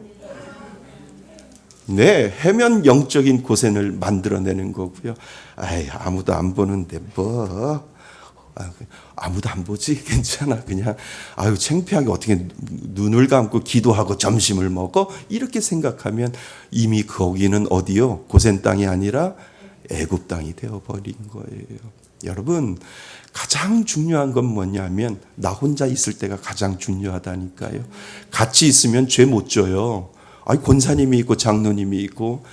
네, 해면 영적인 고생을 만들어내는 거고요. 아이, 아무도 안 보는데 뭐 아무도 안 보지? 괜찮아. 그냥 아유, 창피하게 어떻게 눈을 감고 기도하고 점심을 먹어? 이렇게 생각하면 이미 거기는 어디요? 고센 땅이 아니라 애굽 땅이 되어버린 거예요. 여러분, 가장 중요한 건 뭐냐면 나 혼자 있을 때가 가장 중요하다니까요. 같이 있으면 죄 못 져요. 아니, 권사님이 있고 장로님이 있고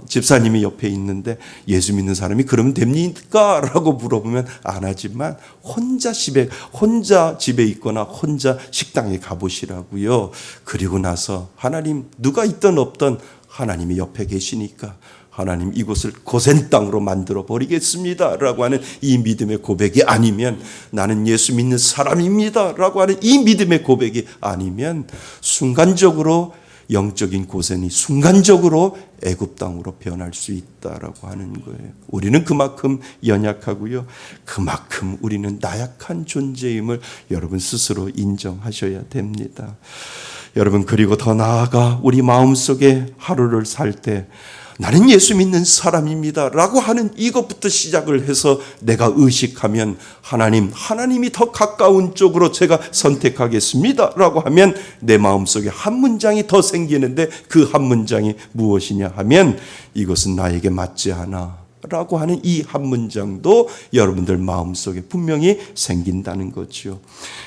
집사님이 옆에 있는데 예수 믿는 사람이 그러면 됩니까? 라고 물어보면 안 하지만 혼자 집에 있거나 혼자 식당에 가보시라고요. 그리고 나서 하나님, 누가 있든 없든 하나님이 옆에 계시니까 하나님, 이곳을 고센 땅으로 만들어 버리겠습니다 라고 하는 이 믿음의 고백이 아니면, 나는 예수 믿는 사람입니다 라고 하는 이 믿음의 고백이 아니면 순간적으로 영적인 고생이 순간적으로 애굽 땅으로 변할 수 있다라고 하는 거예요. 우리는 그만큼 연약하고요. 그만큼 우리는 나약한 존재임을 여러분 스스로 인정하셔야 됩니다. 여러분, 그리고 더 나아가 우리 마음속에 하루를 살 때 나는 예수 믿는 사람입니다 라고 하는 이것부터 시작을 해서 내가 의식하면 하나님이 더 가까운 쪽으로 제가 선택하겠습니다 라고 하면 내 마음속에 한 문장이 더 생기는데 그 한 문장이 무엇이냐 하면 이것은 나에게 맞지 않아 라고 하는 이 한 문장도 여러분들 마음속에 분명히 생긴다는 거죠.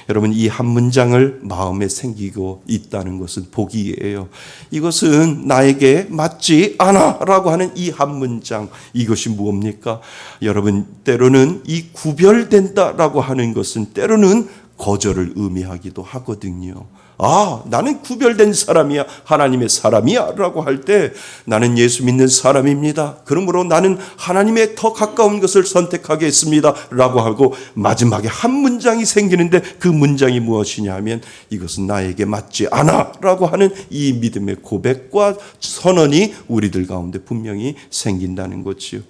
여러분, 이 한 문장을 마음에 생기고 있다는 것은 복이에요. 이것은 나에게 맞지 않아 라고 하는 이 한 문장, 이것이 무엇입니까? 여러분, 때로는 이 구별된다 라고 하는 것은 때로는 거절을 의미하기도 하거든요. 아, 나는 구별된 사람이야, 하나님의 사람이야 라고 할 때 나는 예수 믿는 사람입니다. 그러므로 나는 하나님의 더 가까운 것을 선택하겠습니다 라고 하고 마지막에 한 문장이 생기는데 그 문장이 무엇이냐 하면 이것은 나에게 맞지 않아 라고 하는 이 믿음의 고백과 선언이 우리들 가운데 분명히 생긴다는 거지요.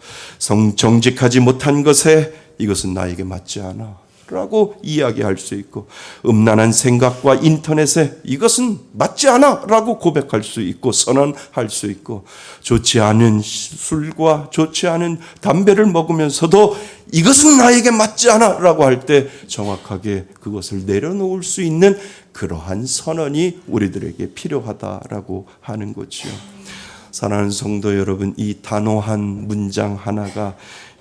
정직하지 못한 것에 이것은 나에게 맞지 않아 라고 이야기할 수 있고, 음란한 생각과 인터넷에 이것은 맞지 않아 라고 고백할 수 있고 선언할 수 있고, 좋지 않은 술과 좋지 않은 담배를 먹으면서도 이것은 나에게 맞지 않아 라고 할 때 정확하게 그것을 내려놓을 수 있는 그러한 선언이 우리들에게 필요하다라고 하는 거지요. 사랑하는 성도 여러분, 이 단호한 문장 하나가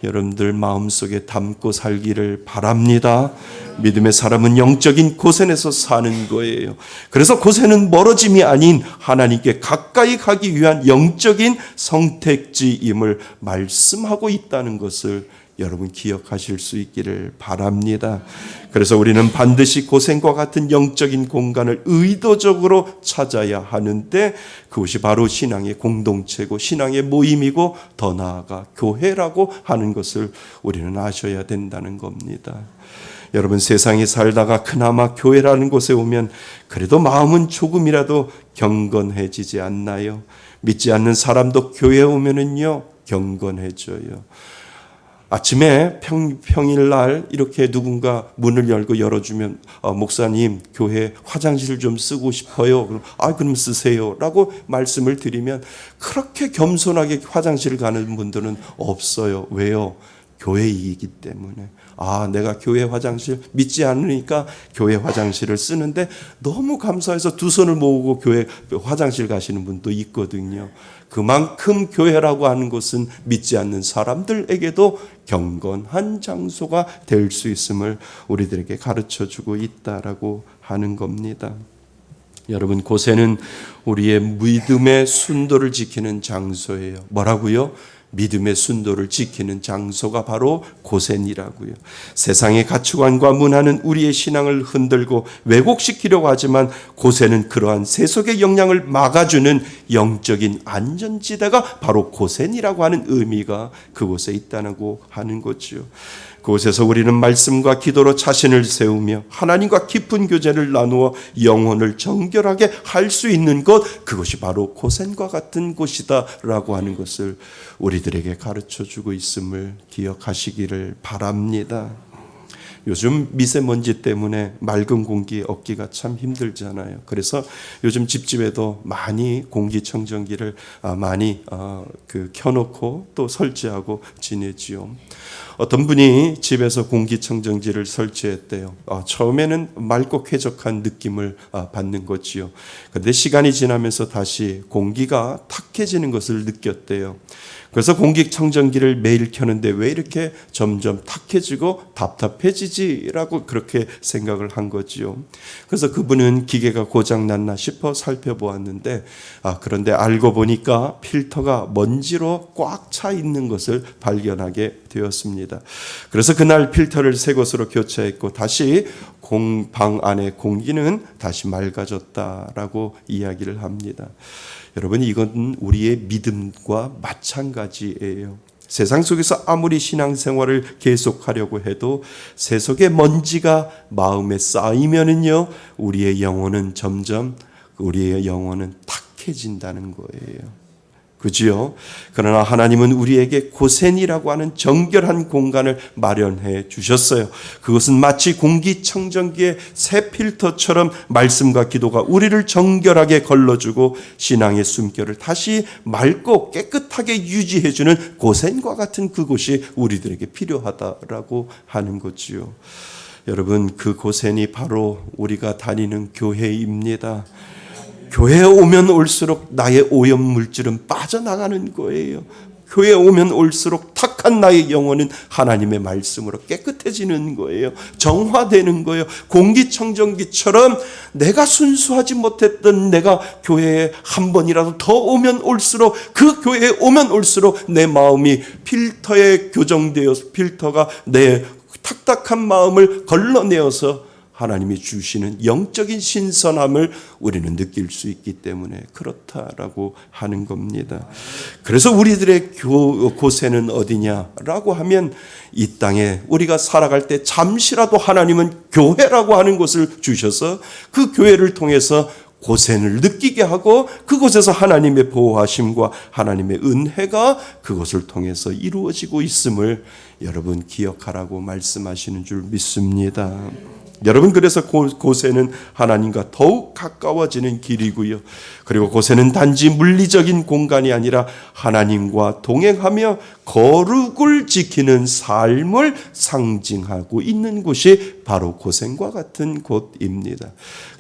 여러분들 마음속에 담고 살기를 바랍니다. 믿음의 사람은 영적인 고센에서 사는 거예요. 그래서 고센은 멀어짐이 아닌 하나님께 가까이 가기 위한 영적인 선택지임을 말씀하고 있다는 것을 여러분 기억하실 수 있기를 바랍니다. 그래서 우리는 반드시 고생과 같은 영적인 공간을 의도적으로 찾아야 하는데 그것이 바로 신앙의 공동체고 신앙의 모임이고 더 나아가 교회라고 하는 것을 우리는 아셔야 된다는 겁니다. 여러분, 세상에 살다가 그나마 교회라는 곳에 오면 그래도 마음은 조금이라도 경건해지지 않나요? 믿지 않는 사람도 교회에 오면은요 경건해져요. 아침에 평일날 이렇게 누군가 문을 열고 열어주면 목사님, 교회 화장실 좀 쓰고 싶어요. 그럼 그럼 쓰세요 라고 말씀을 드리면 그렇게 겸손하게 화장실 가는 분들은 없어요. 왜요? 교회이기 때문에. 내가 교회 화장실 믿지 않으니까 교회 화장실을 쓰는데 너무 감사해서 두 손을 모으고 교회 화장실 가시는 분도 있거든요. 그만큼 교회라고 하는 것은 믿지 않는 사람들에게도 경건한 장소가 될 수 있음을 우리들에게 가르쳐주고 있다라고 하는 겁니다. 여러분, 고센은 우리의 믿음의 순도를 지키는 장소예요. 뭐라고요? 믿음의 순도를 지키는 장소가 바로 고센이라고요. 세상의 가치관과 문화는 우리의 신앙을 흔들고 왜곡시키려고 하지만 고센은 그러한 세속의 영향을 막아주는 영적인 안전지대가 바로 고센이라고 하는 의미가 그곳에 있다고 하는 거죠. 그곳에서 우리는 말씀과 기도로 자신을 세우며 하나님과 깊은 교제를 나누어 영혼을 정결하게 할 수 있는 것, 그것이 바로 고센과 같은 곳이다라고 하는 것을 우리들에게 가르쳐주고 있음을 기억하시기를 바랍니다. 요즘 미세먼지 때문에 맑은 공기 얻기가 참 힘들잖아요. 그래서 요즘 집집에도 많이 공기청정기를 많이 켜놓고 또 설치하고 지내지요. 어떤 분이 집에서 공기청정기를 설치했대요. 처음에는 맑고 쾌적한 느낌을 받는 거지요. 그런데 시간이 지나면서 다시 공기가 탁해지는 것을 느꼈대요. 그래서 공기청정기를 매일 켜는데 왜 이렇게 점점 탁해지고 답답해지지라고 그렇게 생각을 한 거지요. 그래서 그분은 기계가 고장났나 싶어 살펴보았는데 그런데 알고 보니까 필터가 먼지로 꽉 차 있는 것을 발견하게 되었습니다. 그래서 그날 필터를 새 것으로 교체했고 다시 방 안의 공기는 다시 맑아졌다라고 이야기를 합니다. 여러분, 이건 우리의 믿음과 마찬가지예요. 세상 속에서 아무리 신앙생활을 계속하려고 해도 세속의 먼지가 마음에 쌓이면은요, 우리의 영혼은 탁해진다는 거예요. 그지요? 그러나 하나님은 우리에게 고센이라고 하는 정결한 공간을 마련해 주셨어요. 그것은 마치 공기청정기의 새 필터처럼 말씀과 기도가 우리를 정결하게 걸러주고 신앙의 숨결을 다시 맑고 깨끗하게 유지해주는 고센과 같은 그곳이 우리들에게 필요하다라고 하는 거지요. 여러분, 그 고센이 바로 우리가 다니는 교회입니다. 교회에 오면 올수록 나의 오염 물질은 빠져나가는 거예요. 교회에 오면 올수록 탁한 나의 영혼은 하나님의 말씀으로 깨끗해지는 거예요. 정화되는 거예요. 공기청정기처럼 내가 순수하지 못했던 내가 교회에 한 번이라도 더 오면 올수록, 그 교회에 오면 올수록 내 마음이 필터에 교정되어서 필터가 내 탁탁한 마음을 걸러내어서 하나님이 주시는 영적인 신선함을 우리는 느낄 수 있기 때문에 그렇다라고 하는 겁니다. 그래서 우리들의 고센은 어디냐라고 하면 이 땅에 우리가 살아갈 때 잠시라도 하나님은 교회라고 하는 곳을 주셔서 그 교회를 통해서 고센을 느끼게 하고 그곳에서 하나님의 보호하심과 하나님의 은혜가 그것을 통해서 이루어지고 있음을 여러분 기억하라고 말씀하시는 줄 믿습니다. 여러분, 그래서 고센은 하나님과 더욱 가까워지는 길이고요. 그리고 고센은 단지 물리적인 공간이 아니라 하나님과 동행하며 거룩을 지키는 삶을 상징하고 있는 곳이 바로 고센과 같은 곳입니다.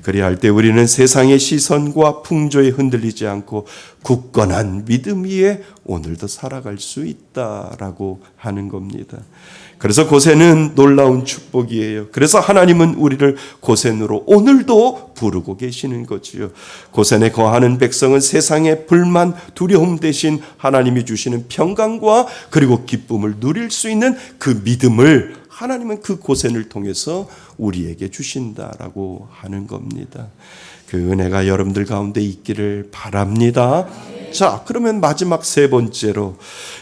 그래야 할 때 우리는 세상의 시선과 풍조에 흔들리지 않고 굳건한 믿음 위에 오늘도 살아갈 수 있다라고 하는 겁니다. 그래서 고센은 놀라운 축복이에요. 그래서 하나님은 우리를 고센으로 오늘도 부르고 계시는 거지요. 고센에 거하는 백성은 세상의 불만, 두려움 대신 하나님이 주시는 평강과 그리고 기쁨을 누릴 수 있는 그 믿음을 하나님은 그 고센을 통해서 우리에게 주신다라고 하는 겁니다. 그 은혜가 여러분들 가운데 있기를 바랍니다. 자, 그러면 마지막 세 번째로,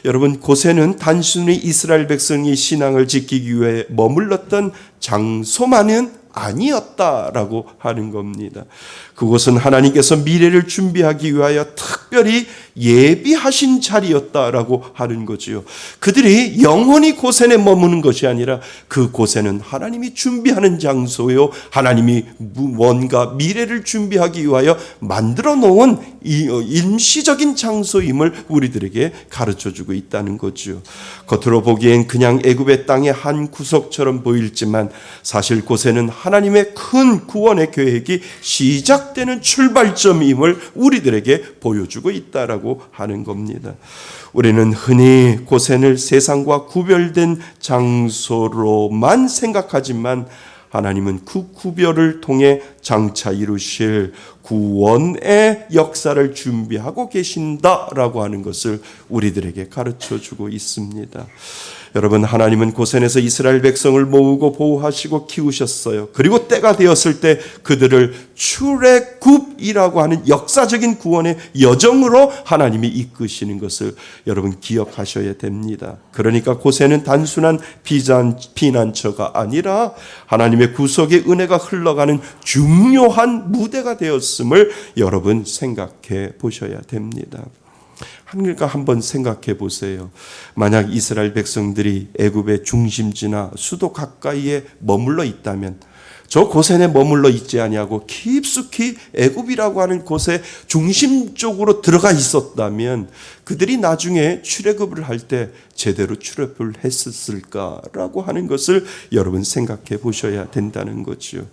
여러분, 고센은 단순히 이스라엘 백성이 신앙을 지키기 위해 머물렀던 장소만은 아니었다라고 하는 겁니다. 그곳은 하나님께서 미래를 준비하기 위하여 특별히 예비하신 자리였다라고 하는 거지요. 그들이 영원히 고센에 머무는 것이 아니라 그 고센은 하나님이 준비하는 장소요, 하나님이 뭔가 미래를 준비하기 위하여 만들어 놓은 임시적인 장소임을 우리들에게 가르쳐주고 있다는 거지요. 겉으로 보기엔 그냥 애굽의 땅의 한 구석처럼 보일지만 사실 고센은 하나님의 큰 구원의 계획이 시작되는 출발점임을 우리들에게 보여주고 있다라고 하는 겁니다. 우리는 흔히 고센을 세상과 구별된 장소로만 생각하지만 하나님은 그 구별을 통해 장차 이루실 구원의 역사를 준비하고 계신다라고 하는 것을 우리들에게 가르쳐주고 있습니다. 여러분, 하나님은 고센에서 이스라엘 백성을 모으고 보호하시고 키우셨어요. 그리고 때가 되었을 때 그들을 출애굽이라고 하는 역사적인 구원의 여정으로 하나님이 이끄시는 것을 여러분 기억하셔야 됩니다. 그러니까 고센은 단순한 피난처가 아니라 하나님의 구속의 은혜가 흘러가는 중요한 무대가 되었음을 여러분 생각해 보셔야 됩니다. 그러니까 한번 생각해 보세요. 만약 이스라엘 백성들이 애굽의 중심지나 수도 가까이에 머물러 있다면, 저 고센에 머물러 있지 아니하고 깊숙이 애굽이라고 하는 곳에 중심 쪽으로 들어가 있었다면 그들이 나중에 출애굽을 할 때 제대로 출애굽을 했었을까라고 하는 것을 여러분 생각해 보셔야 된다는 거죠.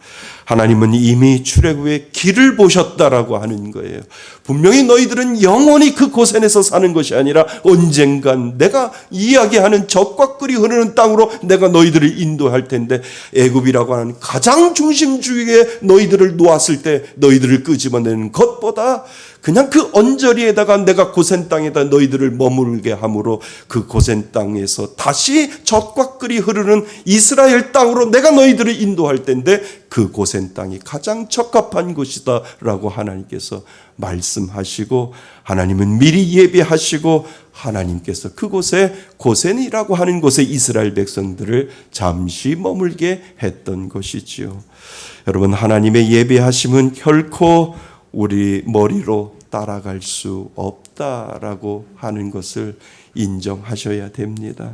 하나님은 이미 출애굽의 길을 보셨다라고 하는 거예요. 분명히 너희들은 영원히 그 고센에서 사는 것이 아니라 언젠간 내가 이야기하는 젖과 꿀이 흐르는 땅으로 내가 너희들을 인도할 텐데, 애굽이라고 하는 가장 중심주의에 너희들을 놓았을 때 너희들을 끄집어내는 것보다 그냥 그 언저리에다가 내가 고센 땅에다 너희들을 머물게 함으로 그 고센 땅에서 다시 젖과 꿀이 흐르는 이스라엘 땅으로 내가 너희들을 인도할 텐데 그 고센 땅이 가장 적합한 곳이다 라고 하나님께서 말씀하시고, 하나님은 미리 예비하시고 하나님께서 그곳에 고센이라고 하는 곳에 이스라엘 백성들을 잠시 머물게 했던 것이지요. 여러분, 하나님의 예비하심은 결코 우리 머리로 따라갈 수 없다라고 하는 것을 인정하셔야 됩니다.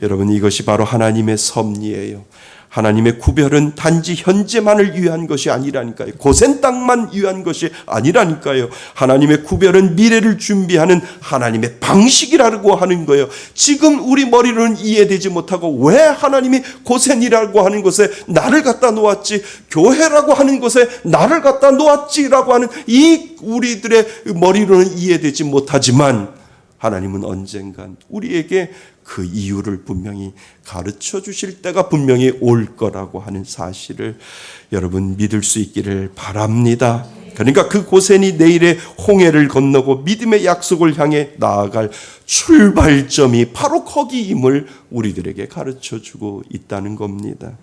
여러분, 이것이 바로 하나님의 섭리예요. 하나님의 구별은 단지 현재만을 위한 것이 아니라니까요. 고센 땅만 위한 것이 아니라니까요. 하나님의 구별은 미래를 준비하는 하나님의 방식이라고 하는 거예요. 지금 우리 머리로는 이해되지 못하고 왜 하나님이 고센이라고 하는 곳에 나를 갖다 놓았지, 교회라고 하는 곳에 나를 갖다 놓았지라고 하는 이 우리들의 머리로는 이해되지 못하지만, 하나님은 언젠간 우리에게 그 이유를 분명히 가르쳐 주실 때가 분명히 올 거라고 하는 사실을 여러분 믿을 수 있기를 바랍니다. 그러니까 그 고센이 내일의 홍해를 건너고 믿음의 약속을 향해 나아갈 출발점이 바로 거기임을 우리들에게 가르쳐 주고 있다는 겁니다.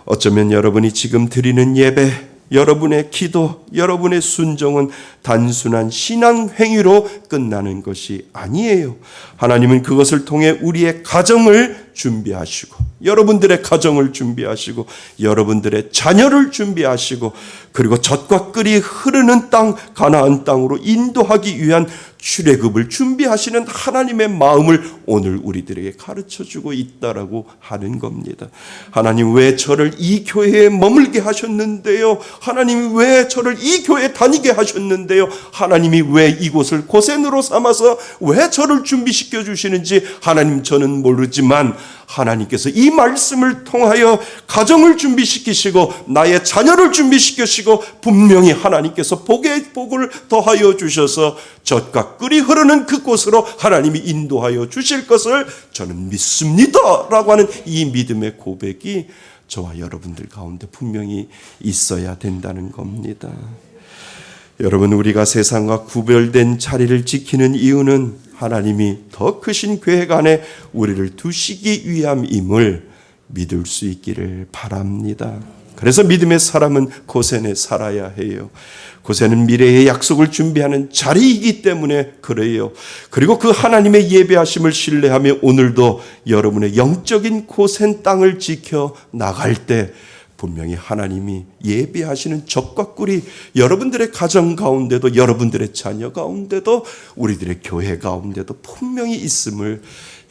어쩌면 여러분이 지금 드리는 예배, 여러분의 기도, 여러분의 순종은 단순한 신앙 행위로 끝나는 것이 아니에요. 하나님은 그것을 통해 우리의 가정을 준비하시고, 여러분들의 가정을 준비하시고, 여러분들의 자녀를 준비하시고, 그리고 젖과 꿀이 흐르는 땅, 가나안 땅으로 인도하기 위한 출애굽을 준비하시는 하나님의 마음을 오늘 우리들에게 가르쳐주고 있다라고 하는 겁니다. 하나님, 왜 저를 이 교회에 머물게 하셨는데요? 하나님이 왜 저를 이 교회에 다니게 하셨는데요? 하나님이 왜 이곳을 고센으로 삼아서 왜 저를 준비시켜 주시는지 하나님, 저는 모르지만 하나님께서 이 말씀을 통하여 가정을 준비시키시고 나의 자녀를 준비시키시고 분명히 하나님께서 복에 복을 더하여 주셔서 젖과 꿀이 흐르는 그곳으로 하나님이 인도하여 주실 것을 저는 믿습니다 라고 하는 이 믿음의 고백이 저와 여러분들 가운데 분명히 있어야 된다는 겁니다. 여러분, 우리가 세상과 구별된 자리를 지키는 이유는 하나님이 더 크신 계획 안에 우리를 두시기 위함임을 믿을 수 있기를 바랍니다. 그래서 믿음의 사람은 고센에 살아야 해요. 고센은 미래의 약속을 준비하는 자리이기 때문에 그래요. 그리고 그 하나님의 예배하심을 신뢰하며 오늘도 여러분의 영적인 고센 땅을 지켜 나갈 때 분명히 하나님이 예비하시는 젖과 꿀이 여러분들의 가정 가운데도, 여러분들의 자녀 가운데도, 우리들의 교회 가운데도 분명히 있음을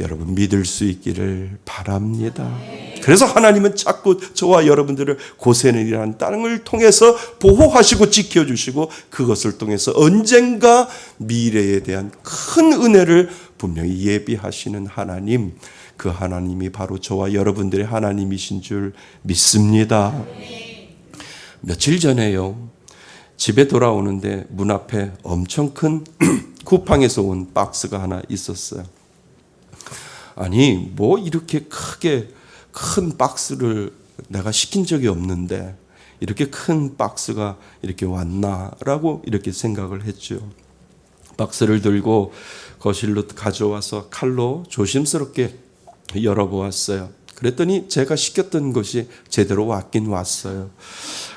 여러분 믿을 수 있기를 바랍니다. 그래서 하나님은 자꾸 저와 여러분들을 고센이라는 땅을 통해서 보호하시고 지켜주시고 그것을 통해서 언젠가 미래에 대한 큰 은혜를 분명히 예비하시는 하나님, 그 하나님이 바로 저와 여러분들의 하나님이신 줄 믿습니다. 며칠 전에요, 집에 돌아오는데 문 앞에 엄청 큰 쿠팡에서 온 박스가 하나 있었어요. 아니, 뭐 이렇게 크게 큰 박스를 내가 시킨 적이 없는데 이렇게 큰 박스가 이렇게 왔나라고 이렇게 생각을 했죠. 박스를 들고 거실로 가져와서 칼로 조심스럽게 열어보았어요. 그랬더니 제가 시켰던 것이 제대로 왔긴 왔어요.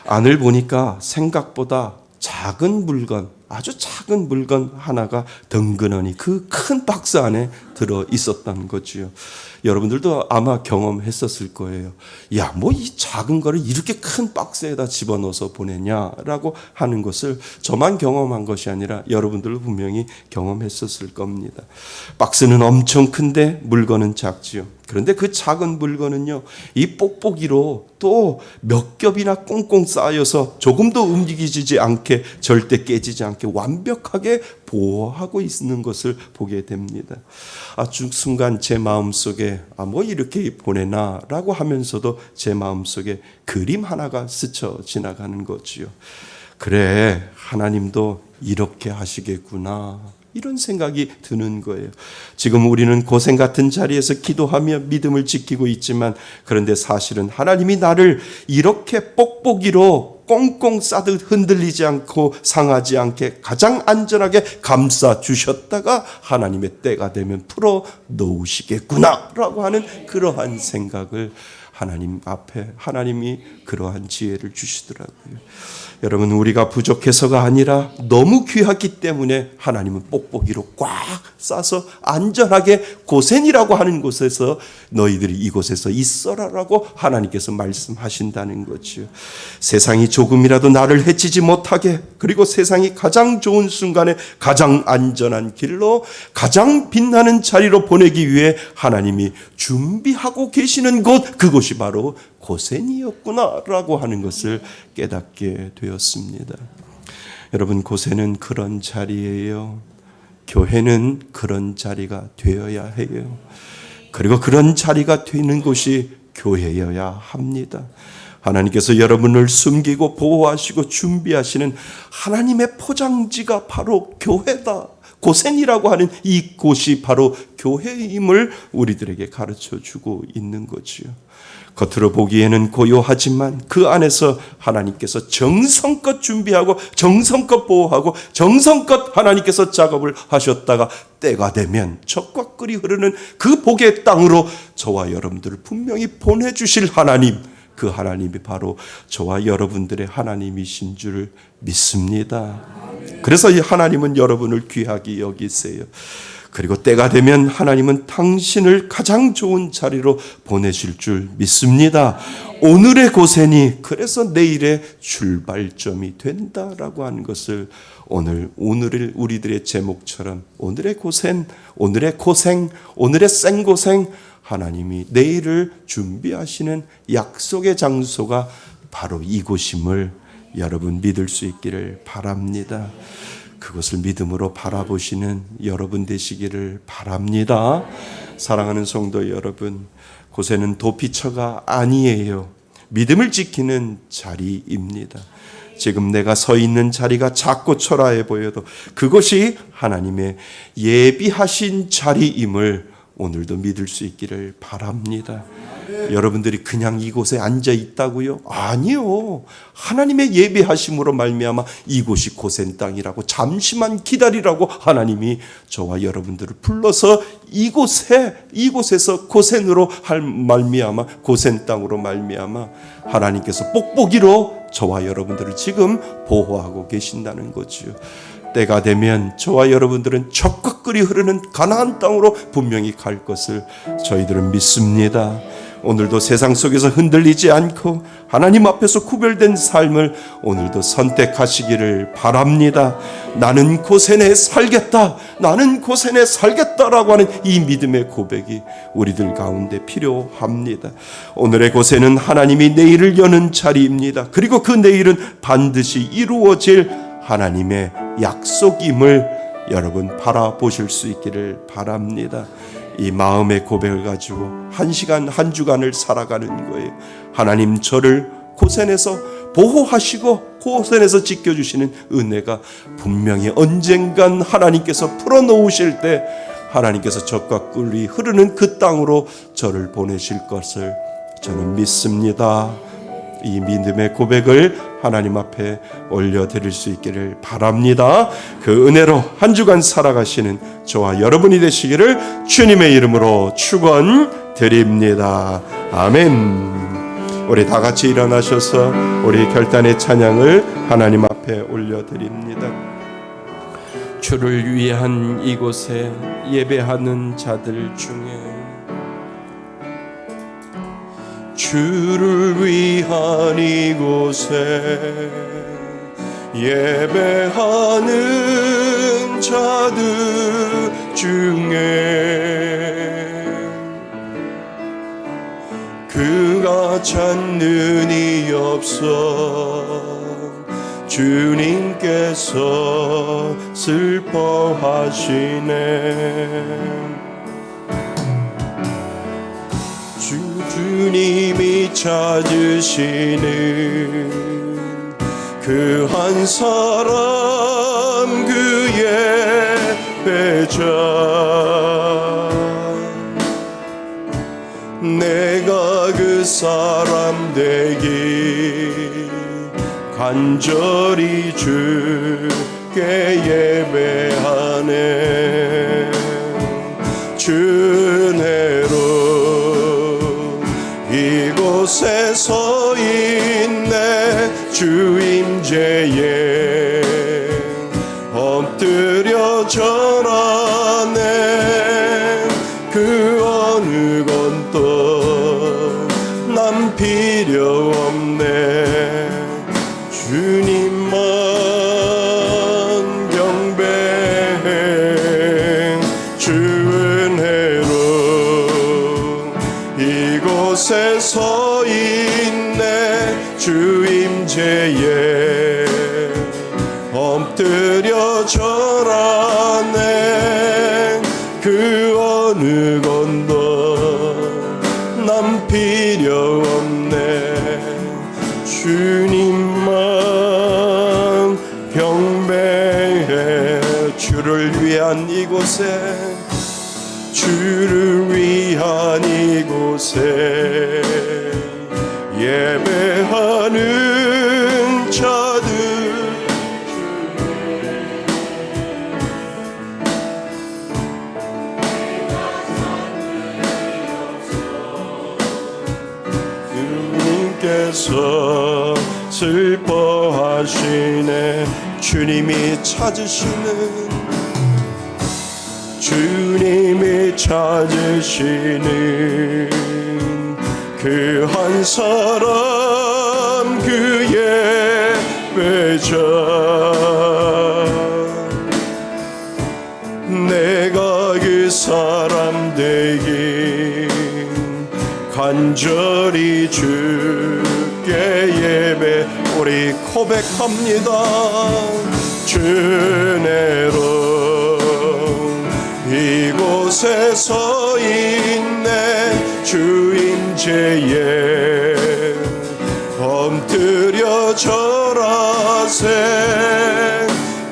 안을 보니까 생각보다 작은 물건, 아주 작은 물건 하나가 덩그러니 그 큰 박스 안에 들어 있었던 거지요. 여러분들도 아마 경험했었을 거예요. 야, 뭐 이 작은 거를 이렇게 큰 박스에다 집어넣어서 보내냐라고 하는 것을 저만 경험한 것이 아니라 여러분들도 분명히 경험했었을 겁니다. 박스는 엄청 큰데 물건은 작지요. 그런데 그 작은 물건은요, 이 뽁뽁이로 또 몇 겹이나 꽁꽁 쌓여서 조금도 움직이지 않게, 절대 깨지지 않게 완벽하게 보호하고 있는 것을 보게 됩니다. 순간 제 마음속에 뭐 이렇게 보내나라고 하면서도 제 마음속에 그림 하나가 스쳐 지나가는 거지요. 그래, 하나님도 이렇게 하시겠구나, 이런 생각이 드는 거예요. 지금 우리는 고생 같은 자리에서 기도하며 믿음을 지키고 있지만, 그런데 사실은 하나님이 나를 이렇게 뽁뽁이로 꽁꽁 싸듯 흔들리지 않고 상하지 않게 가장 안전하게 감싸 주셨다가 하나님의 때가 되면 풀어 놓으시겠구나라고 하는 그러한 생각을 하나님 앞에, 하나님이 그러한 지혜를 주시더라고요. 여러분, 우리가 부족해서가 아니라 너무 귀하기 때문에 하나님은 뽁뽁이로 꽉 싸서 안전하게 고센이라고 하는 곳에서 너희들이 이곳에서 있어라라고 하나님께서 말씀하신다는 거죠. 세상이 조금이라도 나를 해치지 못하게, 그리고 세상이 가장 좋은 순간에 가장 안전한 길로, 가장 빛나는 자리로 보내기 위해 하나님이 준비하고 계시는 곳, 그곳이 바로 고센이었구나라고 하는 것을 깨닫게 되었습니다. 여러분, 고센은 그런 자리예요. 교회는 그런 자리가 되어야 해요. 그리고 그런 자리가 되는 곳이 교회여야 합니다. 하나님께서 여러분을 숨기고 보호하시고 준비하시는 하나님의 포장지가 바로 교회다. 고센이라고 하는 이 곳이 바로 교회임을 우리들에게 가르쳐주고 있는 거지요. 겉으로 보기에는 고요하지만 그 안에서 하나님께서 정성껏 준비하고 정성껏 보호하고 정성껏 하나님께서 작업을 하셨다가 때가 되면 젖과 꿀이 흐르는 그 복의 땅으로 저와 여러분들을 분명히 보내주실 하나님, 그 하나님이 바로 저와 여러분들의 하나님이신 줄 믿습니다. 그래서 이 하나님은 여러분을 귀하게 여기세요. 그리고 때가 되면 하나님은 당신을 가장 좋은 자리로 보내실 줄 믿습니다. 오늘의 고생이 그래서 내일의 출발점이 된다라고 하는 것을 오늘을 우리들의 제목처럼 오늘의 고생, 오늘의 생고생, 하나님이 내일을 준비하시는 약속의 장소가 바로 이곳임을 여러분 믿을 수 있기를 바랍니다. 그것을 믿음으로 바라보시는 여러분 되시기를 바랍니다. 사랑하는 성도 여러분, 고센은 도피처가 아니에요. 믿음을 지키는 자리입니다. 지금 내가 서 있는 자리가 작고 초라해 보여도 그것이 하나님의 예비하신 자리임을 오늘도 믿을 수 있기를 바랍니다. 여러분들이 그냥 이곳에 앉아 있다고요? 아니요. 하나님의 예비하심으로 말미암아 이곳이 고센 땅이라고, 잠시만 기다리라고 하나님이 저와 여러분들을 불러서 이곳에서 고센으로 말미암아, 고센 땅으로 말미암아 하나님께서 뽁뽁이로 저와 여러분들을 지금 보호하고 계신다는 거지요. 때가 되면 저와 여러분들은 젖과 꿀이 흐르는 가나안 땅으로 분명히 갈 것을 저희들은 믿습니다. 오늘도 세상 속에서 흔들리지 않고 하나님 앞에서 구별된 삶을 오늘도 선택하시기를 바랍니다. 나는 고센에 살겠다, 나는 고센에 살겠다라고 하는 이 믿음의 고백이 우리들 가운데 필요합니다. 오늘의 고센은 하나님이 내일을 여는 자리입니다. 그리고 그 내일은 반드시 이루어질 하나님의 약속임을 여러분 바라보실 수 있기를 바랍니다. 이 마음의 고백을 가지고 한 시간 한 주간을 살아가는 거예요. 하나님, 저를 고센에서 보호하시고 고센에서 지켜주시는 은혜가 분명히 언젠간 하나님께서 풀어놓으실 때 하나님께서 젖과 꿀이 흐르는 그 땅으로 저를 보내실 것을 저는 믿습니다. 이 믿음의 고백을 하나님 앞에 올려드릴 수 있기를 바랍니다. 그 은혜로 한 주간 살아가시는 저와 여러분이 되시기를 주님의 이름으로 축원드립니다. 아멘. 우리 다 같이 일어나셔서 우리 결단의 찬양을 하나님 앞에 올려드립니다. 주를 위한 이곳에 예배하는 자들 중에 주를 위한 이곳에 예배하는 자들 중에 그가 찾는 이 없어 주님께서 슬퍼하시네. 주님이 찾으시는 그 한 사람 그의 예배자 내가 그 사람 되기 간절히 주께 예배하네. 주내로 이곳에 서 있네. 주 임재에 엎드려 절하네. 그 어느 것도 난 필요 없네. 주님만 경배해. 주 은혜로 이곳에 서 있네. 주 임재에 엎드려 절하네. 그 어느 것도 난 필요 없네. 주님만 경배해. 주를 위한 이곳에 주를 위한 이곳에 예배하는 자들 주님께서 슬퍼하시네. 주님이 찾으시는 그 한 사람 그의 예배자 내가 그 사람 되기 간절히 주께 예배. 우리 고백합니다. 주내로 이곳에 서 있네. 주 임재에 엎드려 절하세.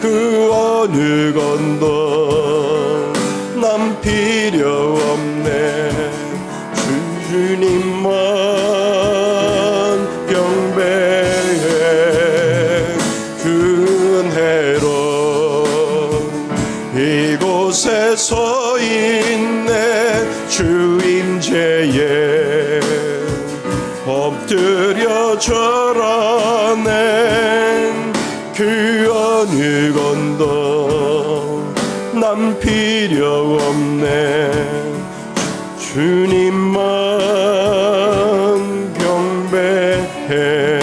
그 어느 것도 난 필요 없네. 주님만 경배해. 그 은혜로 이곳에 서 있네. 주 임재에 엎드려 절하네. 그 어느 것도 난 필요 없네. 주님만 경배해.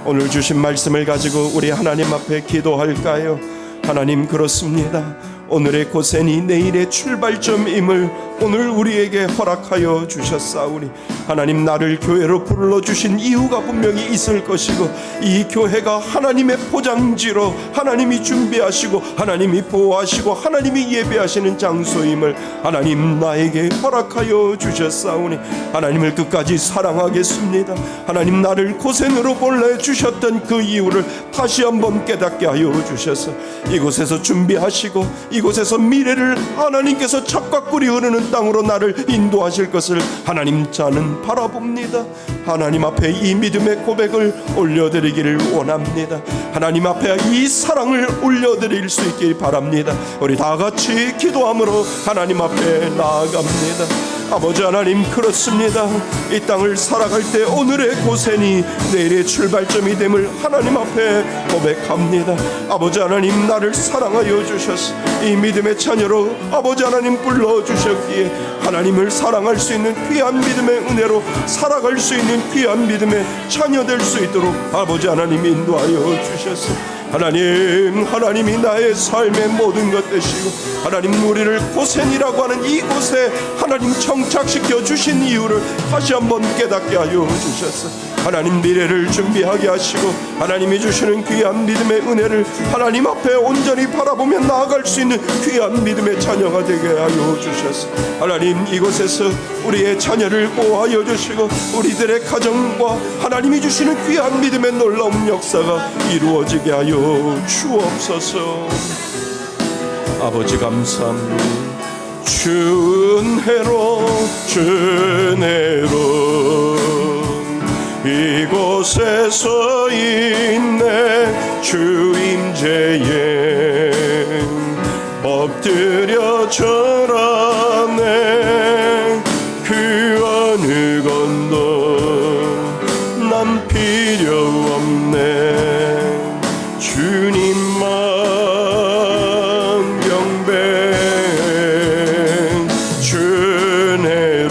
오늘 주신 말씀을 가지고 우리 하나님 앞에 기도할까요? 하나님, 그렇습니다. 오늘의 고생이 내일의 출발점임을 오늘 우리에게 허락하여 주셨사오니 하나님, 나를 교회로 불러주신 이유가 분명히 있을 것이고 이 교회가 하나님의 포장지로 하나님이 준비하시고 하나님이 보호하시고 하나님이 예배하시는 장소임을 하나님 나에게 허락하여 주셨사오니 하나님을 끝까지 사랑하겠습니다. 하나님, 나를 고생으로 보내주셨던 그 이유를 다시 한번 깨닫게 하여 주셔서 이곳에서 준비하시고 이곳에서 미래를 하나님께서 젖과 꿀이 흐르는 땅으로 나를 인도하실 것을 하나님 저는 바라봅니다. 하나님 앞에 이 믿음의 고백을 올려드리기를 원합니다. 하나님 앞에 이 사랑을 올려드릴 수 있길 바랍니다. 우리 다 같이 기도함으로 하나님 앞에 나아갑니다. 아버지 하나님, 그렇습니다. 이 땅을 살아갈 때 오늘의 고생이 내일의 출발점이 됨을 하나님 앞에 고백합니다. 아버지 하나님, 나를 사랑하여 주셔서 이 믿음의 자녀로 아버지 하나님 불러주셨기에 하나님을 사랑할 수 있는 귀한 믿음의 은혜로 살아갈 수 있는 귀한 믿음의 자녀 될 수 있도록 아버지 하나님 인도하여 주셔서 하나님이 나의 삶의 모든 것 되시고 하나님 우리를 고센이라고 하는 이곳에 하나님 정착시켜 주신 이유를 다시 한번 깨닫게 하여 주셔서 하나님 미래를 준비하게 하시고 하나님이 주시는 귀한 믿음의 은혜를 하나님 앞에 온전히 바라보며 나아갈 수 있는 귀한 믿음의 자녀가 되게 하여 주셔서 하나님 이곳에서 우리의 자녀를 보호하여 주시고 우리들의 가정과 하나님이 주시는 귀한 믿음의 놀라운 역사가 이루어지게 하여 주옵소서. 아버지 감사합니다. 주 은혜로 이곳에서 있네 주 임재에 엎드려 절하네 그 어느 건도 난 필요 없네 주님만 경배 주 은혜로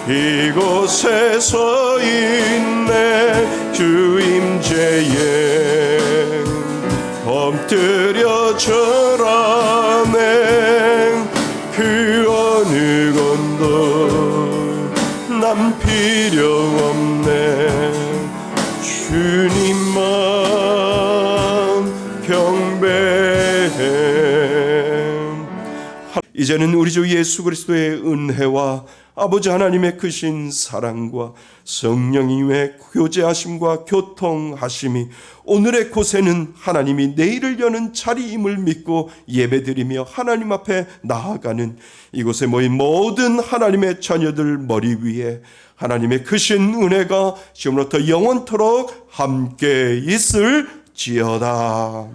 이곳에서 있네 주 임재에 엎드려 절하네 그 어느 건도 난 필요 없네 주님만 경배해. 이제는 우리 주 예수 그리스도의 은혜와 아버지 하나님의 크신 사랑과 성령님의 교제하심과 교통하심이 오늘의 고생은 하나님이 내일을 여는 자리임을 믿고 예배드리며 하나님 앞에 나아가는 이곳에 모인 모든 하나님의 자녀들 머리 위에 하나님의 크신 은혜가 지금부터 영원토록 함께 있을지어다.